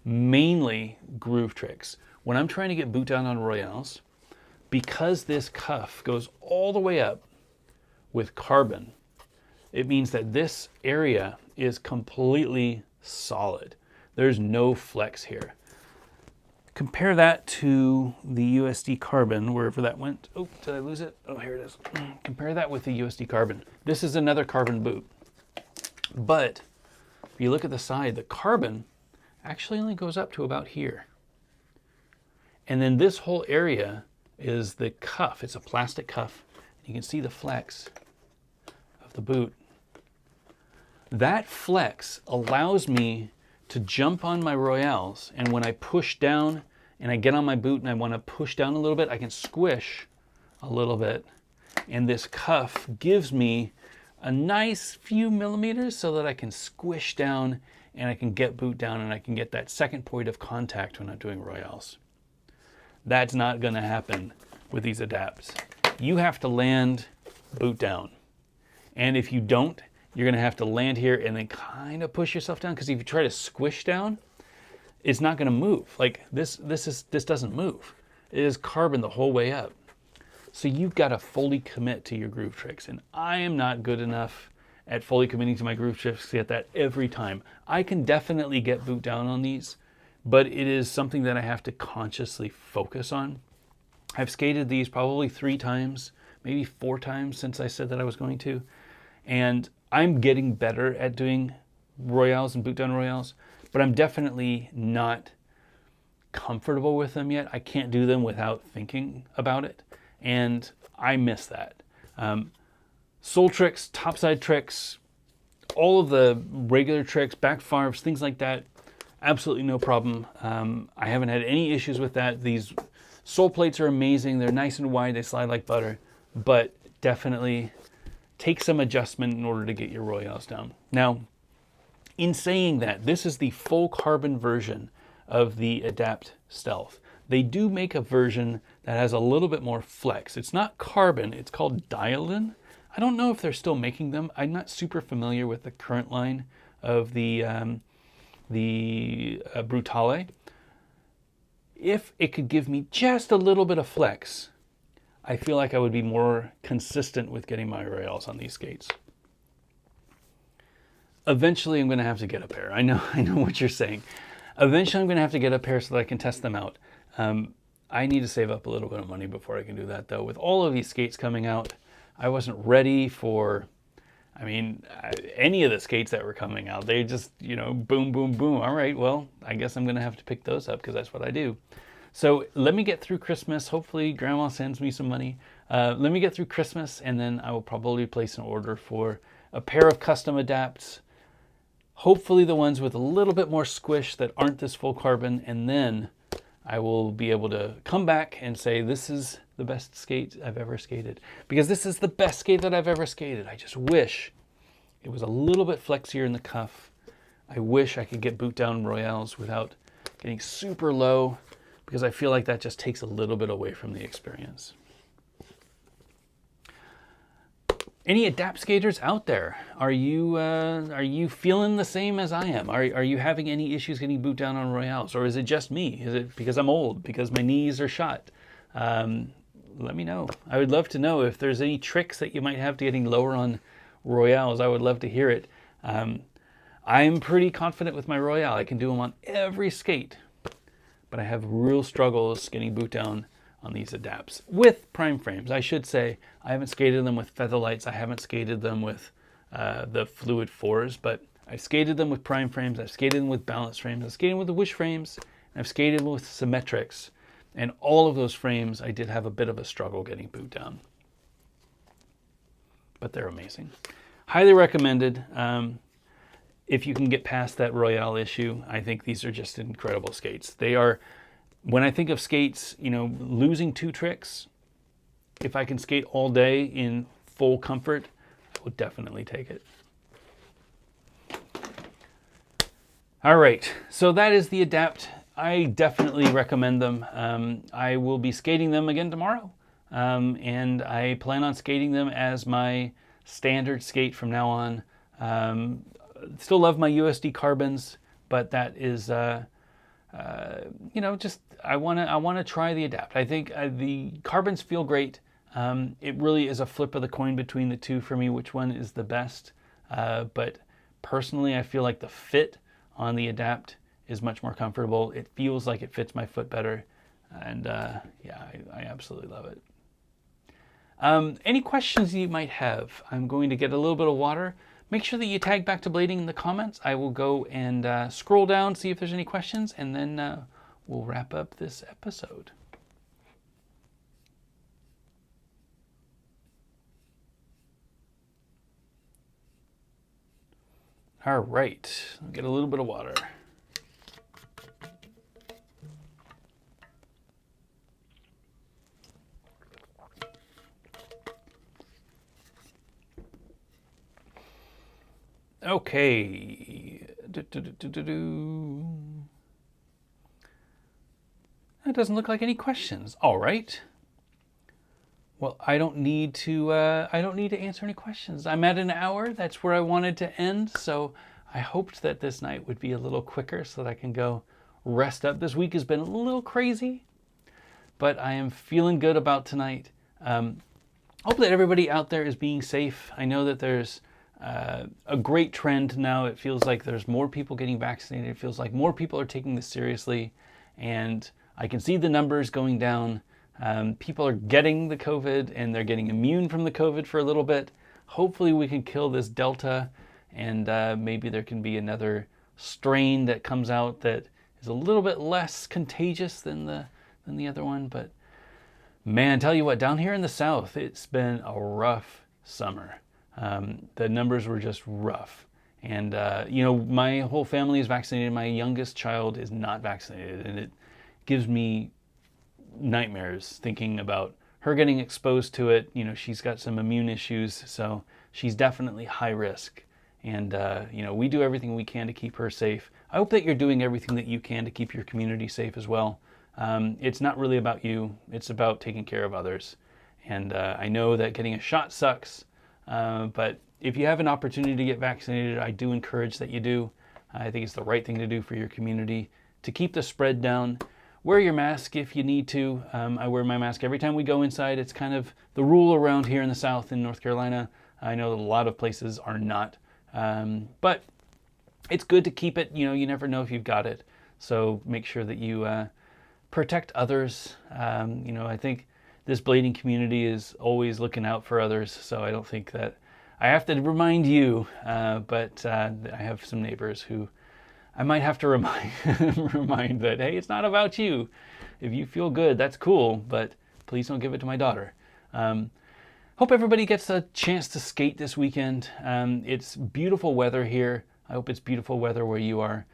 Mainly groove tricks. When I'm trying to get boot down on Royales, because this cuff goes all the way up with carbon, it means that this area is completely solid. There's no flex here. Compare that to the USD carbon, wherever that went. Oh, did I lose it? Oh, here it is. Compare that with the USD carbon. This is another carbon boot. But if you look at the side, the carbon actually only goes up to about here. And then this whole area is the cuff. It's a plastic cuff. You can see the flex of the boot. That flex allows me to jump on my Royales, and when I push down and I get on my boot and I want to push down a little bit, I can squish a little bit. And this cuff gives me a nice few millimeters so that I can squish down and I can get boot down and I can get that second point of contact when I'm doing Royales. That's not going to happen with these Adapts. You have to land boot down. And if you don't, you're going to have to land here and then kind of push yourself down, because if you try to squish down, it's not going to move. Like this doesn't move. It is carbon the whole way up. So you've got to fully commit to your groove tricks. And I am not good enough at fully committing to my groove tricks to get that every time. I can definitely get boot down on these, but it is something that I have to consciously focus on. I've skated these probably 3 times, maybe 4 times since I said that I was going to. And I'm getting better at doing royales and boot down royales, but I'm definitely not comfortable with them yet. I can't do them without thinking about it, and I miss that. Sole tricks, topside tricks, all of the regular tricks, back farves, things like that, absolutely no problem. I haven't had any issues with that. These sole plates are amazing. They're nice and wide. They slide like butter, but definitely take some adjustment in order to get your royales down. Now, in saying that, this is the full carbon version of the Adapt Stealth. They do make a version that has a little bit more flex. It's not carbon, it's called Dialin. I don't know if they're still making them. I'm not super familiar with the current line of the Brutale. If it could give me just a little bit of flex, I feel like I would be more consistent with getting my royales on these skates. Eventually, I'm going to have to get a pair. I know what you're saying. Eventually, I'm going to have to get a pair so that I can test them out. I need to save up a little bit of money before I can do that, though. With all of these skates coming out, I wasn't ready for, any of the skates that were coming out. They just, boom, boom, boom. All right, well, I guess I'm going to have to pick those up because that's what I do. So let me get through Christmas. Hopefully, Grandma sends me some money. Let me get through Christmas, and then I will probably place an order for a pair of custom Adapts. Hopefully the ones with a little bit more squish that aren't this full carbon, and then I will be able to come back and say this is the best skate I've ever skated. Because this is the best skate that I've ever skated. I just wish it was a little bit flexier in the cuff. I wish I could get boot down royales without getting super low, because I feel like that just takes a little bit away from the experience. Any Adapt skaters out there? Are you feeling the same as I am? Are you having any issues getting boot down on royales, or is it just me? Is it because I'm old? Because my knees are shot? Let me know. I would love to know if there's any tricks that you might have to getting lower on royales. I would love to hear it. I'm pretty confident with my royale. I can do them on every skate, but I have real struggles getting boot down on these Adapts with prime frames. I should say I haven't skated them with Featherlights. I haven't skated them with the Fluid 4s, but I've skated them with prime frames. I've skated them with balance frames. I've skated with the Wish frames. And I've skated with Symmetrics. And all of those frames, I did have a bit of a struggle getting boot down. But they're amazing. Highly recommended. If you can get past that royale issue, I think these are just incredible skates. They are. When I think of skates, losing 2 tricks, if I can skate all day in full comfort, I would definitely take it. All right, so that is the Adapt. I definitely recommend them. I will be skating them again tomorrow, and I plan on skating them as my standard skate from now on. Still love my USD carbons, but that is... I want to try the Adapt. I think the carbons feel great. It really is a flip of the coin between the two for me, which one is the best. But personally, I feel like the fit on the Adapt is much more comfortable. It feels like it fits my foot better. And I absolutely love it. Any questions you might have? I'm going to get a little bit of water. Make sure that you tag Back to Blading in the comments. I will go and scroll down, see if there's any questions, and then we'll wrap up this episode. All right, I'll get a little bit of water. Okay. That doesn't look like any questions. All right. Well, I don't need to answer any questions. I'm at an hour. That's where I wanted to end. So I hoped that this night would be a little quicker so that I can go rest up. This week has been a little crazy, but I am feeling good about tonight. Hope that everybody out there is being safe. I know that there's a great trend now. It feels like there's more people getting vaccinated. It feels like more people are taking this seriously, and I can see the numbers going down. People are getting the COVID and they're getting immune from the COVID for a little bit. Hopefully we can kill this Delta, and maybe there can be another strain that comes out that is a little bit less contagious than the other one. But man, tell you what, down here in the South, it's been a rough summer. The numbers were just rough. And, my whole family is vaccinated. My youngest child is not vaccinated. And it gives me nightmares thinking about her getting exposed to it. She's got some immune issues, so she's definitely high risk. And, we do everything we can to keep her safe. I hope that you're doing everything that you can to keep your community safe as well. It's not really about you. It's about taking care of others. And I know that getting a shot sucks, but if you have an opportunity to get vaccinated, I do encourage that you do. I think it's the right thing to do for your community to keep the spread down. Wear your mask if you need to. I wear my mask every time we go inside. It's kind of the rule around here in the South in North Carolina. I know that a lot of places are not, but it's good to keep it. You never know if you've got it. So make sure that you protect others. I think this blading community is always looking out for others, so I don't think that I have to remind you, but I have some neighbors who I might have to remind that, hey, it's not about you. If you feel good, that's cool, but please don't give it to my daughter. Hope everybody gets a chance to skate this weekend. It's beautiful weather here. I hope it's beautiful weather where you are.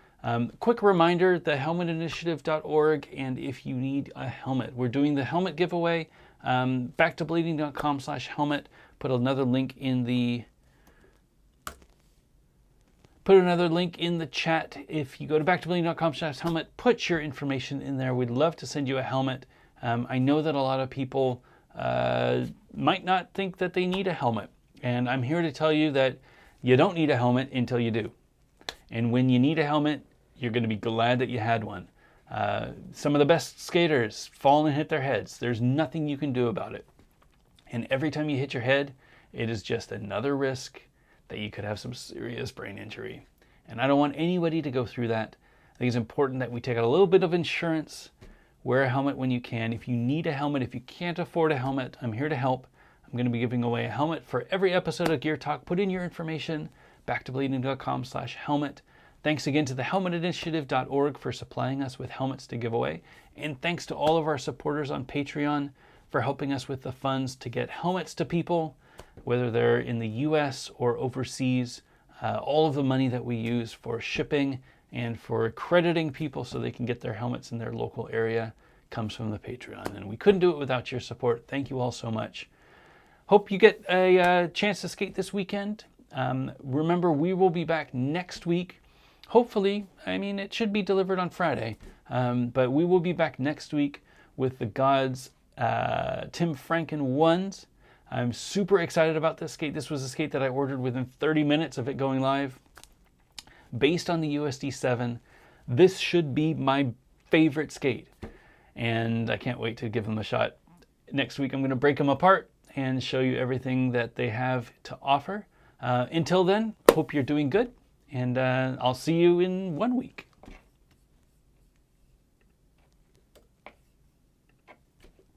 Quick reminder, the helmetinitiative.org, and if you need a helmet, we're doing the helmet giveaway. Backtoblading.com/helmet. Put another link in the chat. If you go to backtoblading.com/helmet, put your information in there. We'd love to send you a helmet. I know that a lot of people might not think that they need a helmet, and I'm here to tell you that you don't need a helmet until you do. And when you need a helmet, you're going to be glad that you had one. Some of the best skaters fall and hit their heads. There's nothing you can do about it. And every time you hit your head, it is just another risk that you could have some serious brain injury. And I don't want anybody to go through that. I think it's important that we take out a little bit of insurance. Wear a helmet when you can. If you need a helmet, if you can't afford a helmet, I'm here to help. I'm going to be giving away a helmet for every episode of Gear Talk. Put in your information, backtoblading.com/helmet. Thanks again to the helmetinitiative.org for supplying us with helmets to give away. And thanks to all of our supporters on Patreon for helping us with the funds to get helmets to people, whether they're in the US or overseas. All of the money that we use for shipping and for accrediting people so they can get their helmets in their local area comes from the Patreon. And we couldn't do it without your support. Thank you all so much. Hope you get a chance to skate this weekend. Remember, we will be back next week. Hopefully, it should be delivered on Friday, but we will be back next week with the Gods Tim Franken ones. I'm super excited about this skate. This was a skate that I ordered within 30 minutes of it going live. Based on the USD 7, this should be my favorite skate, and I can't wait to give them a shot. Next week, I'm going to break them apart and show you everything that they have to offer. Until then, hope you're doing good. And I'll see you in 1 week.